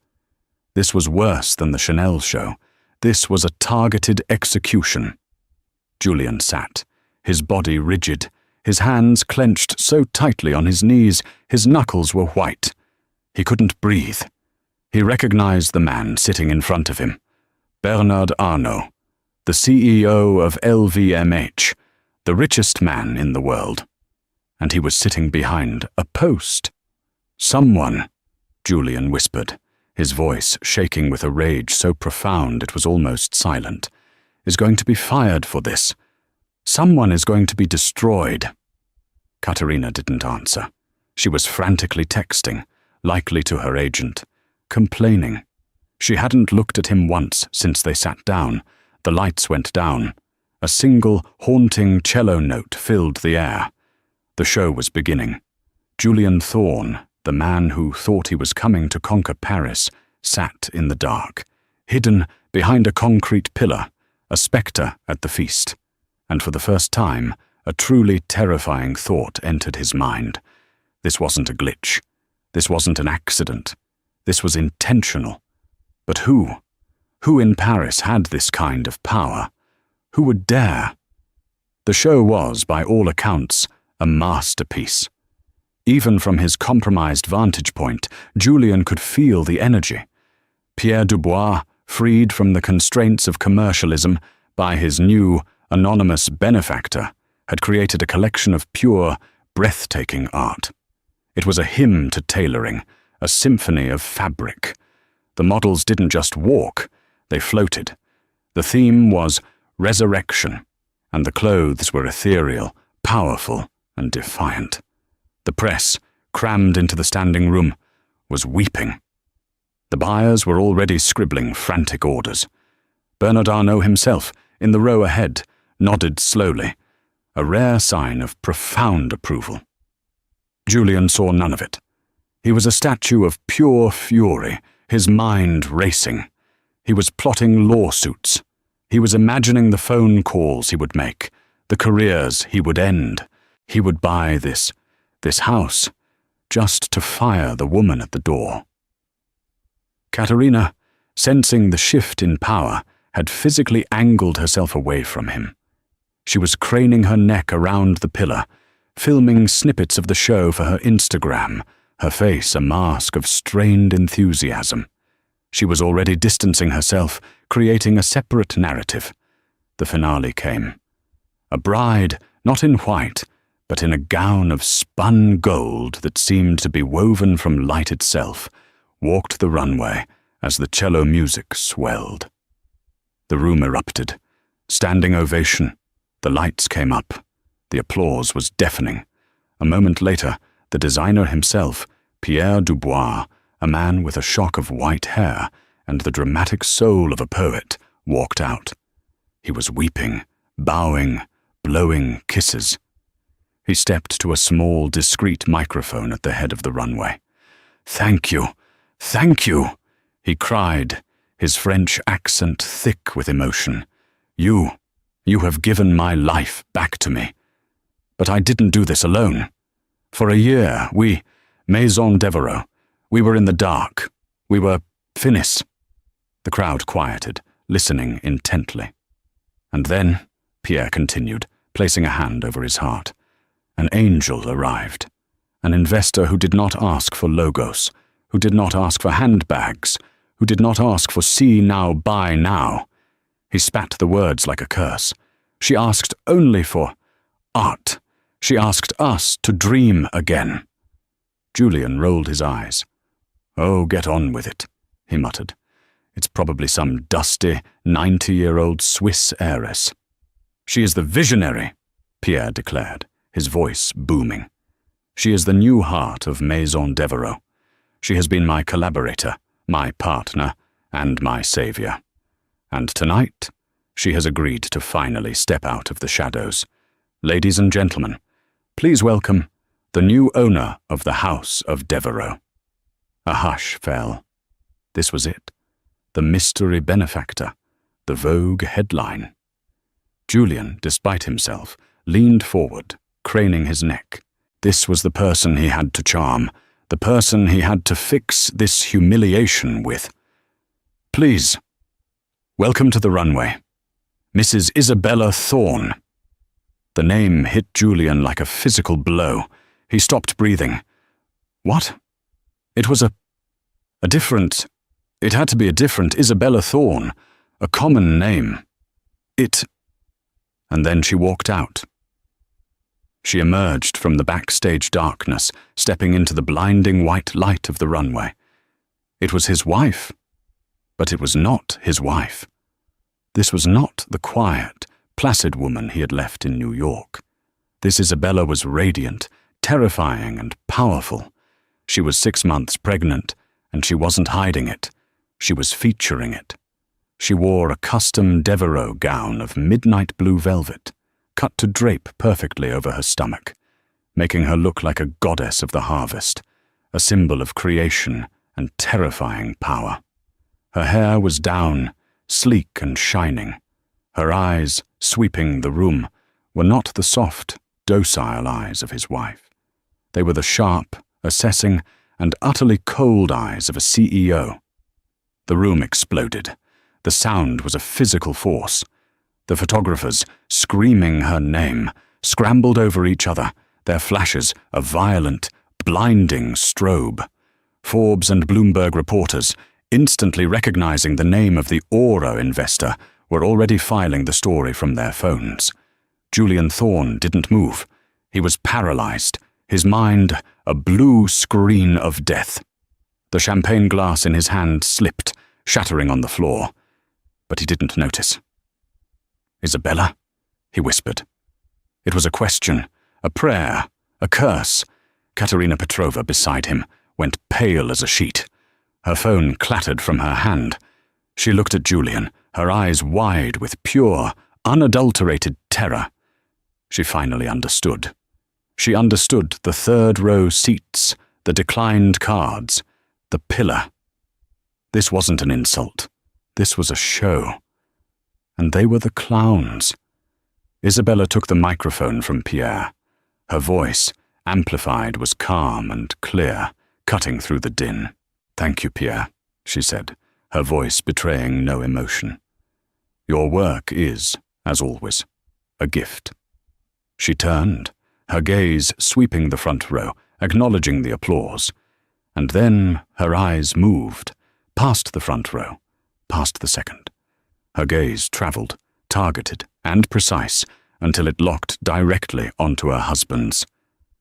This was worse than the Chanel show. This was a targeted execution. Julian sat, his body rigid, his hands clenched so tightly on his knees, his knuckles were white. He couldn't breathe. He recognized the man sitting in front of him. Bernard Arnault, the CEO of LVMH, the richest man in the world. And he was sitting behind a post. "Someone," Julian whispered, his voice shaking with a rage so profound it was almost silent, "is going to be fired for this. Someone is going to be destroyed." Katerina didn't answer. She was frantically texting, likely to her agent, complaining. She hadn't looked at him once since they sat down. The lights went down. A single, haunting cello note filled the air. The show was beginning. Julian Thorne, the man who thought he was coming to conquer Paris, sat in the dark, hidden behind a concrete pillar, a spectre at the feast. And for the first time, a truly terrifying thought entered his mind. This wasn't a glitch. This wasn't an accident. This was intentional. But who? Who in Paris had this kind of power? Who would dare? The show was, by all accounts, a masterpiece. Even from his compromised vantage point, Julian could feel the energy. Pierre Dubois, freed from the constraints of commercialism by his new, anonymous benefactor, had created a collection of pure, breathtaking art. It was a hymn to tailoring, a symphony of fabric. The models didn't just walk, they floated. The theme was resurrection, and the clothes were ethereal, powerful, and defiant. The press, crammed into the standing room, was weeping. The buyers were already scribbling frantic orders. Bernard Arnault himself, in the row ahead, nodded slowly, a rare sign of profound approval. Julian saw none of it. He was a statue of pure fury, his mind racing. He was plotting lawsuits. He was imagining the phone calls he would make, the careers he would end. He would buy this house, just to fire the woman at the door. Katerina, sensing the shift in power, had physically angled herself away from him. She was craning her neck around the pillar, filming snippets of the show for her Instagram, her face a mask of strained enthusiasm. She was already distancing herself, creating a separate narrative. The finale came. A bride, not in white, but in a gown of spun gold that seemed to be woven from light itself, walked the runway as the cello music swelled. The room erupted. Standing ovation. The lights came up. The applause was deafening. A moment later, the designer himself, Pierre Dubois, a man with a shock of white hair and the dramatic soul of a poet, walked out. He was weeping, bowing, blowing kisses. He stepped to a small, discreet microphone at the head of the runway. "Thank you, he cried, his French accent thick with emotion. You have given my life back to me. But I didn't do this alone. For a year, we, Maison Devereux, we were in the dark. We were finis." The crowd quieted, listening intently. "And then," Pierre continued, placing a hand over his heart, "an angel arrived. An investor who did not ask for logos, who did not ask for handbags, who did not ask for see now, buy now. He spat the words like a curse. She asked only for art. She asked us to dream again." Julian rolled his eyes. "Oh, get on with it," he muttered. "It's probably some dusty, 90-year-old Swiss heiress." "She is the visionary," Pierre declared, his voice booming. She is the new heart of Maison Devereux. She has been my collaborator, my partner, and my savior. And tonight, she has agreed to finally step out of the shadows. Ladies and gentlemen, please welcome the new owner of the House of Devereux. A hush fell. This was it. The mystery benefactor. The Vogue headline. Julian, despite himself, leaned forward, craning his neck. This was the person he had to charm, the person he had to fix this humiliation with. Please, welcome to the runway, Mrs. Isabella Thorne. The name hit Julian like a physical blow. He stopped breathing. What? It was it had to be a different Isabella Thorne, a common name. And then she walked out. She emerged from the backstage darkness, stepping into the blinding white light of the runway. It was his wife, but it was not his wife. This was not the quiet, placid woman he had left in New York. This Isabella was radiant, terrifying, and powerful. She was 6 months pregnant, and she wasn't hiding it. She was featuring it. She wore a custom Devereux gown of midnight blue velvet, cut to drape perfectly over her stomach, making her look like a goddess of the harvest, a symbol of creation and terrifying power. Her hair was down, sleek and shining. Her eyes, sweeping the room, were not the soft, docile eyes of his wife. They were the sharp, assessing, and utterly cold eyes of a CEO. The room exploded. The sound was a physical force. The photographers, screaming her name, scrambled over each other, their flashes a violent, blinding strobe. Forbes and Bloomberg reporters, instantly recognizing the name of the aura investor, were already filing the story from their phones. Julian Thorne didn't move. He was paralyzed, his mind a blue screen of death. The champagne glass in his hand slipped, shattering on the floor. But he didn't notice. "Isabella?" he whispered. It was a question, a prayer, a curse. Katerina Petrova, beside him, went pale as a sheet. Her phone clattered from her hand. She looked at Julian, her eyes wide with pure, unadulterated terror. She finally understood. She understood the third-row seats, the declined cards, the pillar. This wasn't an insult. This was a show. And they were the clowns. Isabella took the microphone from Pierre. Her voice, amplified, was calm and clear, cutting through the din. "Thank you, Pierre," she said, her voice betraying no emotion. "Your work is, as always, a gift." She turned, her gaze sweeping the front row, acknowledging the applause. And then her eyes moved, past the front row, past the second. Her gaze traveled, targeted and precise, until it locked directly onto her husband's.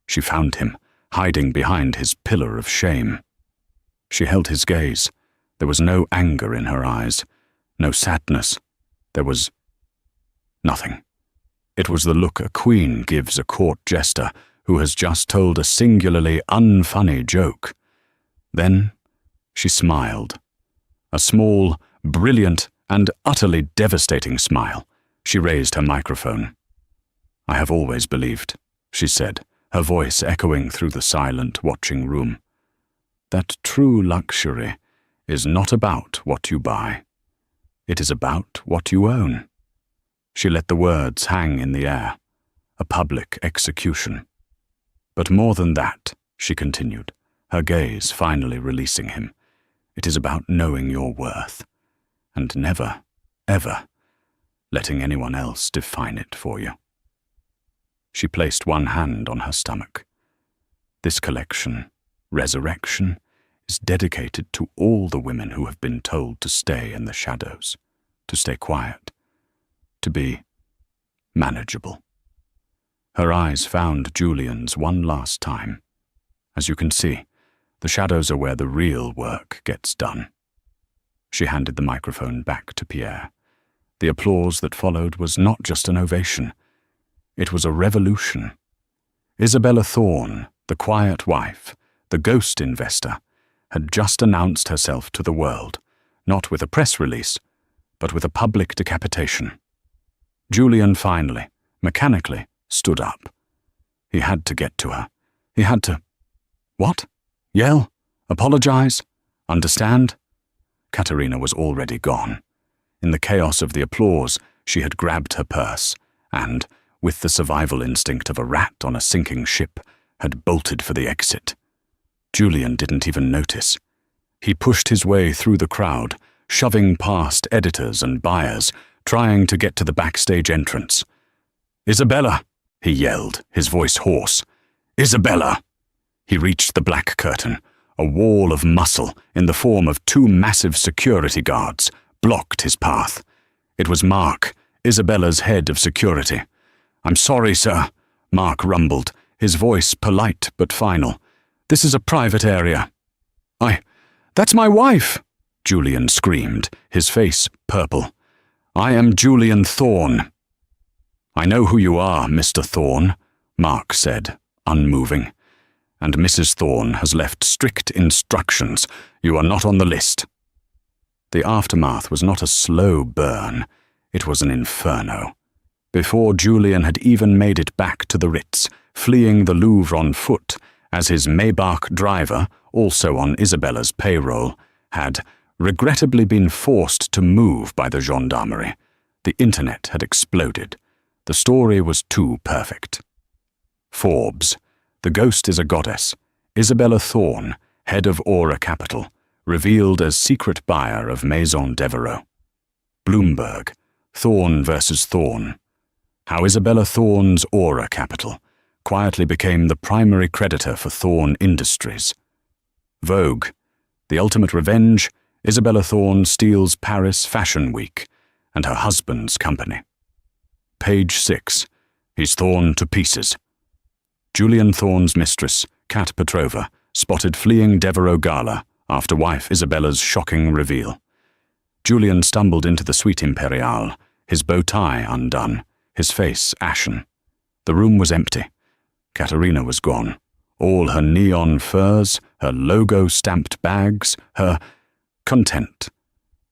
She found him, hiding behind his pillar of shame. She held his gaze. There was no anger in her eyes, no sadness. There was nothing. It was the look a queen gives a court jester who has just told a singularly unfunny joke. Then she smiled. A small, brilliant, and utterly devastating smile. She raised her microphone. "I have always believed," she said, her voice echoing through the silent, watching room, "that true luxury is not about what you buy. It is about what you own." She let the words hang in the air, a public execution. "But more than that," she continued, her gaze finally releasing him, "it is about knowing your worth, and never, ever, letting anyone else define it for you." She placed one hand on her stomach. "This collection, Resurrection, is dedicated to all the women who have been told to stay in the shadows, to stay quiet, to be manageable." Her eyes found Julian's one last time. As you can see, the shadows are where the real work gets done. She handed the microphone back to Pierre. The applause that followed was not just an ovation. It was a revolution. Isabella Thorne, The quiet wife, the ghost investor, had just announced herself to the world, not with a press release, but with a public decapitation. Julian finally, mechanically, stood up. He had to get to her. He had to— What? Yell? Apologize? Understand? Katerina was already gone. In the chaos of the applause, she had grabbed her purse and, with the survival instinct of a rat on a sinking ship, had bolted for the exit. Julian didn't even notice. He pushed his way through the crowd, shoving past editors and buyers, trying to get to the backstage entrance. "Isabella!" he yelled, his voice hoarse. "Isabella!" He reached the black curtain. A wall of muscle, in the form of 2 massive security guards, blocked his path. It was Mark, Isabella's head of security. "I'm sorry, sir," Mark rumbled, his voice polite but final. "This is a private area." That's my wife!" Julian screamed, his face purple. "I am Julian Thorne." "I know who you are, Mr. Thorne," Mark said, unmoving. "And Mrs. Thorne has left strict instructions. You are not on the list." The aftermath was not a slow burn. It was an inferno. Before Julian had even made it back to the Ritz, fleeing the Louvre on foot, as his Maybach driver, also on Isabella's payroll, had regrettably been forced to move by the gendarmerie, the internet had exploded. The story was too perfect. Forbes. The ghost is a goddess. Isabella Thorne, head of Aura Capital, revealed as secret buyer of Maison Devereux. Bloomberg. Thorne versus Thorne. How Isabella Thorne's Aura Capital quietly became the primary creditor for Thorne Industries. Vogue. The ultimate revenge, Isabella Thorne steals Paris Fashion Week and her husband's company. Page 6. He's torn to pieces. Julian Thorne's mistress, Kat Petrova, spotted fleeing Devereux Gala after wife Isabella's shocking reveal. Julian stumbled into the Suite Imperiale, his bow tie undone, his face ashen. The room was empty. Katerina was gone. All her neon furs, her logo-stamped bags, her content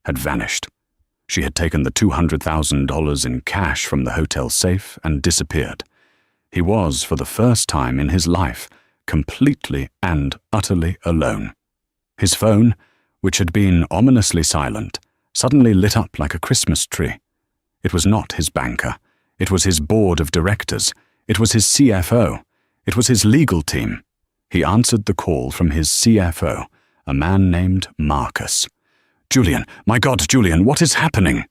had vanished. She had taken the $200,000 in cash from the hotel safe and disappeared. He was, for the first time in his life, completely and utterly alone. His phone, which had been ominously silent, suddenly lit up like a Christmas tree. It was not his banker. It was his board of directors. It was his CFO. It was his legal team. He answered the call from his CFO, a man named Marcus. "Julian, my God, Julian, what is happening?"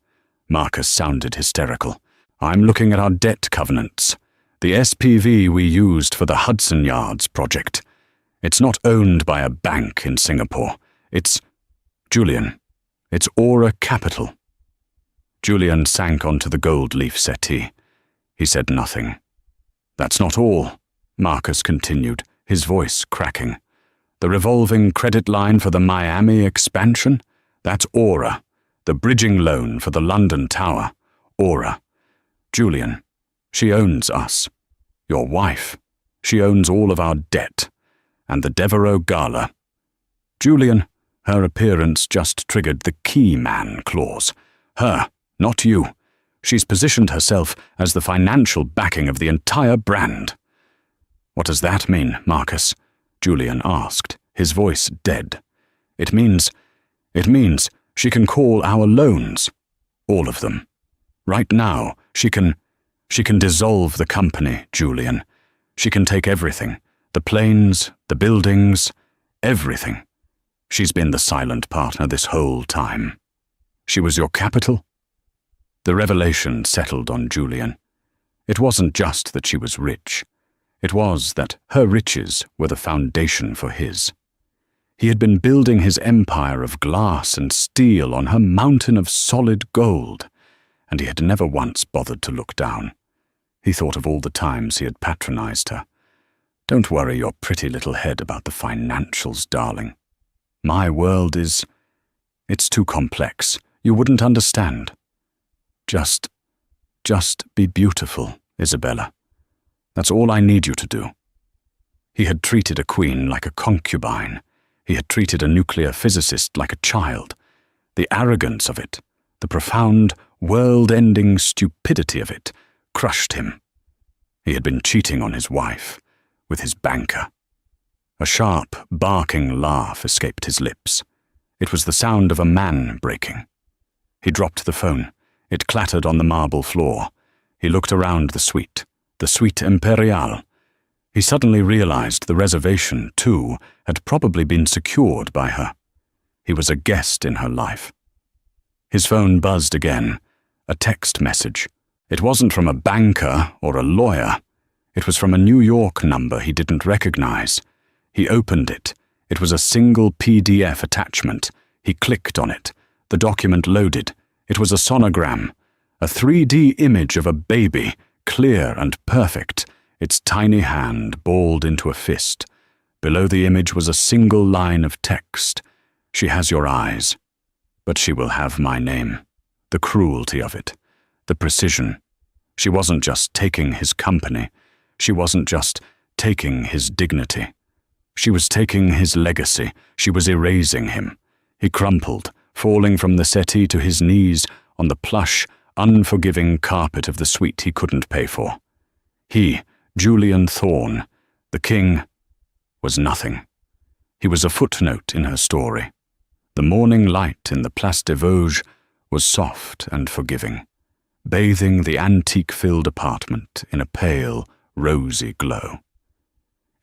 Marcus sounded hysterical. "I'm looking at our debt covenants. The SPV we used for the Hudson Yards project. It's not owned by a bank in Singapore. It's— Julian, it's Aura Capital." Julian sank onto the gold leaf settee. He said nothing. "That's not all," Marcus continued, his voice cracking. "The revolving credit line for the Miami expansion? That's Aura. The bridging loan for the London Tower? Aura. Julian, she owns us. Your wife. She owns all of our debt. And the Devereux Gala. Julian, her appearance just triggered the key man clause. Her, not you. She's positioned herself as the financial backing of the entire brand." "What does that mean, Marcus?" Julian asked, his voice dead. It means she can call our loans. All of them. Right now, she can dissolve the company, Julian. She can take everything. The planes, the buildings, everything. She's been the silent partner this whole time. She was your capital?" The revelation settled on Julian. It wasn't just that she was rich. It was that her riches were the foundation for his. He had been building his empire of glass and steel on her mountain of solid gold, and he had never once bothered to look down. He thought of all the times he had patronized her. "Don't worry your pretty little head about the financials, darling. My world it's too complex. You wouldn't understand. Just be beautiful, Isabella. That's all I need you to do." He had treated a queen like a concubine. He had treated a nuclear physicist like a child. The arrogance of it, the profound, world-ending stupidity of it, crushed him. He had been cheating on his wife, with his banker. A sharp, barking laugh escaped his lips. It was the sound of a man breaking. He dropped the phone. It clattered on the marble floor. He looked around the suite Imperiale. He suddenly realized the reservation, too, had probably been secured by her. He was a guest in her life. His phone buzzed again. A text message. It wasn't from a banker or a lawyer. It was from a New York number he didn't recognize. He opened it. It was a single PDF attachment. He clicked on it. The document loaded. It was a sonogram, a 3D image of a baby, clear and perfect, its tiny hand balled into a fist. Below the image was a single line of text. She has your eyes, but she will have my name. The cruelty of it, the precision. She wasn't just taking his company. She wasn't just taking his dignity. She was taking his legacy. She was erasing him. He crumpled, falling from the settee to his knees on the plush, unforgiving carpet of the suite he couldn't pay for. He, Julian Thorne, the king, was nothing. He was a footnote in her story. The morning light in the Place des Vosges was soft and forgiving, bathing the antique-filled apartment in a pale, rosy glow.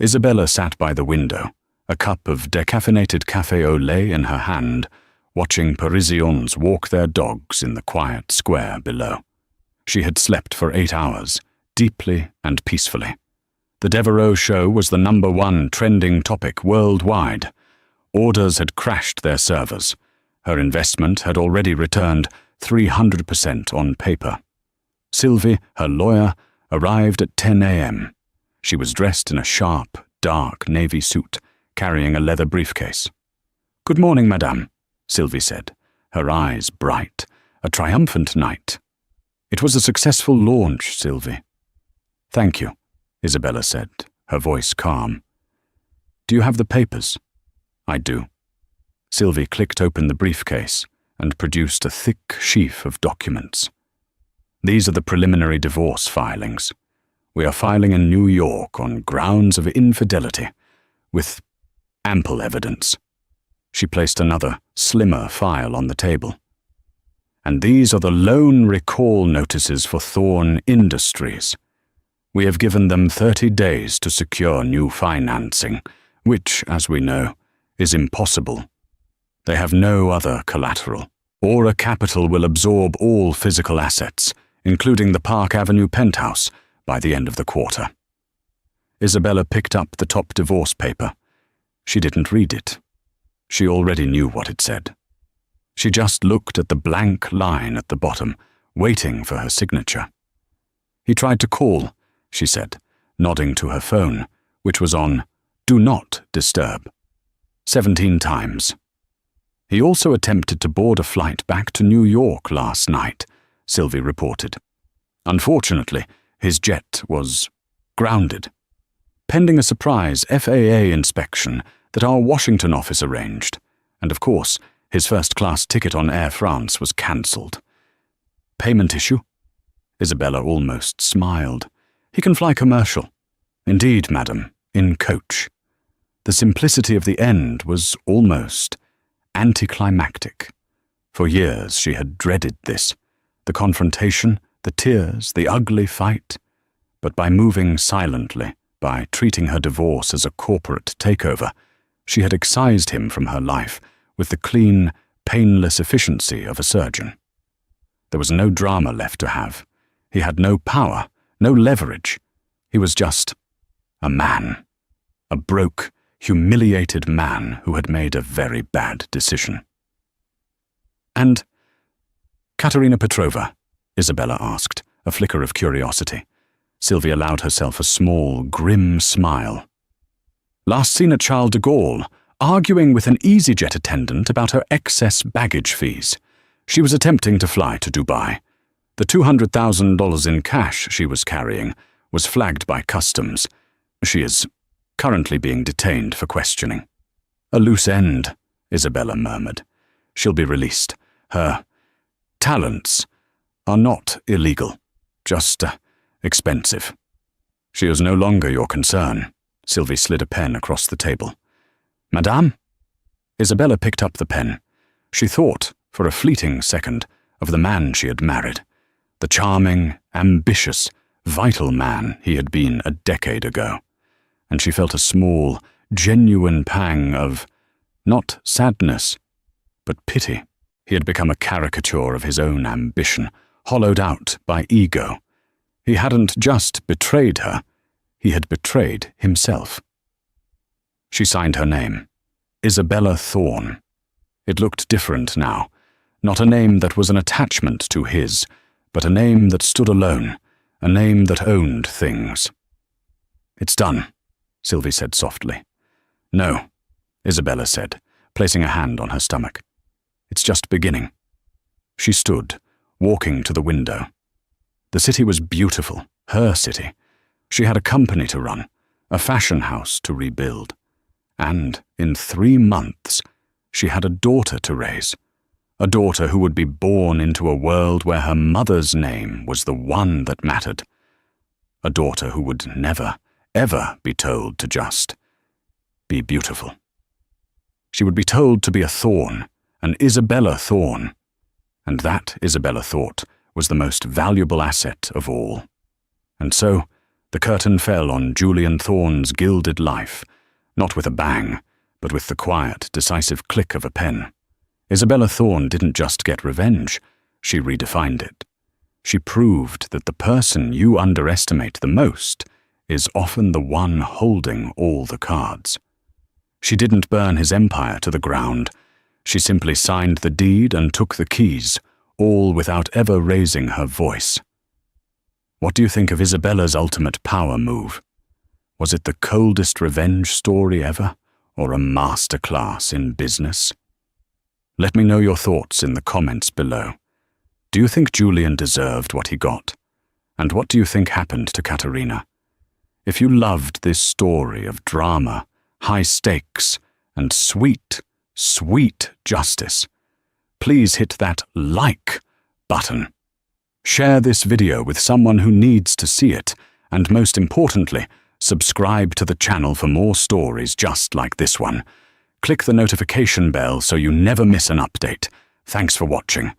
Isabella sat by the window, a cup of decaffeinated café au lait in her hand, watching Parisians walk their dogs in the quiet square below. She had slept for 8 hours, deeply and peacefully. The Devereaux show was the #1 trending topic worldwide. Orders had crashed their servers. Her investment had already returned 300% on paper. Sylvie, her lawyer, arrived at 10 a.m. She was dressed in a sharp, dark navy suit, carrying a leather briefcase. "Good morning, madame," Sylvie said, her eyes bright. "A triumphant night." "It was a successful launch, Sylvie." "Thank you," Isabella said, her voice calm. "Do you have the papers?" "I do." Sylvie clicked open the briefcase and produced a thick sheaf of documents. "These are the preliminary divorce filings. We are filing in New York on grounds of infidelity, with ample evidence." She placed another, slimmer file on the table. "And these are the loan recall notices for Thorne Industries. We have given them 30 days to secure new financing, which, as we know, is impossible. They have no other collateral. Aura Capital will absorb all physical assets, including the Park Avenue penthouse, by the end of the quarter." Isabella picked up the top divorce paper. She didn't read it. She already knew what it said. She just looked at the blank line at the bottom, waiting for her signature. "He tried to call," she said, nodding to her phone, which was on Do Not Disturb, 17 times. "He also attempted to board a flight back to New York last night," Sylvie reported. "Unfortunately, his jet was grounded, pending a surprise FAA inspection that our Washington office arranged, and of course, his first-class ticket on Air France was cancelled." "Payment issue?" Isabella almost smiled. "He can fly commercial." "Indeed, madam, in coach." The simplicity of the end was almost anticlimactic. For years she had dreaded this, the confrontation, the tears, the ugly fight. But by moving silently, by treating her divorce as a corporate takeover, she had excised him from her life with the clean, painless efficiency of a surgeon. There was no drama left to have. He had no power, no leverage. He was just a man, a broke, humiliated man who had made a very bad decision. "And Katerina Petrova?" Isabella asked, a flicker of curiosity. Sylvie allowed herself a small, grim smile. "Last seen at Charles de Gaulle, arguing with an EasyJet attendant about her excess baggage fees. She was attempting to fly to Dubai. The $200,000 in cash she was carrying was flagged by customs. She is currently being detained for questioning. A loose end, Isabella murmured. She'll be released. Her talents are not illegal, just expensive. She is no longer your concern. Sylvie slid a pen across the table. Madame? Isabella picked up the pen. She thought, for a fleeting second, of the man she had married, the charming, ambitious, vital man he had been a decade ago, and she felt a small, genuine pang of, not sadness, but pity. He had become a caricature of his own ambition, hollowed out by ego. He hadn't just betrayed her, he had betrayed himself. She signed her name, Isabella Thorne. It looked different now, not a name that was an attachment to his, but a name that stood alone, a name that owned things. It's done, Sylvie said softly. No, Isabella said, placing a hand on her stomach. It's just beginning. She stood, walking to the window. The city was beautiful, her city. She had a company to run, a fashion house to rebuild. And in 3 months, she had a daughter to raise. A daughter who would be born into a world where her mother's name was the one that mattered. A daughter who would never, ever be told to just be beautiful. She would be told to be a Thorne, an Isabella Thorne. And that, Isabella thought, was the most valuable asset of all. And so, the curtain fell on Julian Thorne's gilded life, not with a bang, but with the quiet, decisive click of a pen. Isabella Thorne didn't just get revenge, she redefined it. She proved that the person you underestimate the most is often the one holding all the cards. She didn't burn his empire to the ground. She simply signed the deed and took the keys, all without ever raising her voice. What do you think of Isabella's ultimate power move? Was it the coldest revenge story ever, or a masterclass in business? Let me know your thoughts in the comments below. Do you think Julian deserved what he got? And what do you think happened to Katerina? If you loved this story of drama, high stakes, and sweet, sweet justice, please hit that like button. Share this video with someone who needs to see it, and most importantly, subscribe to the channel for more stories just like this one. Click the notification bell so you never miss an update. Thanks for watching.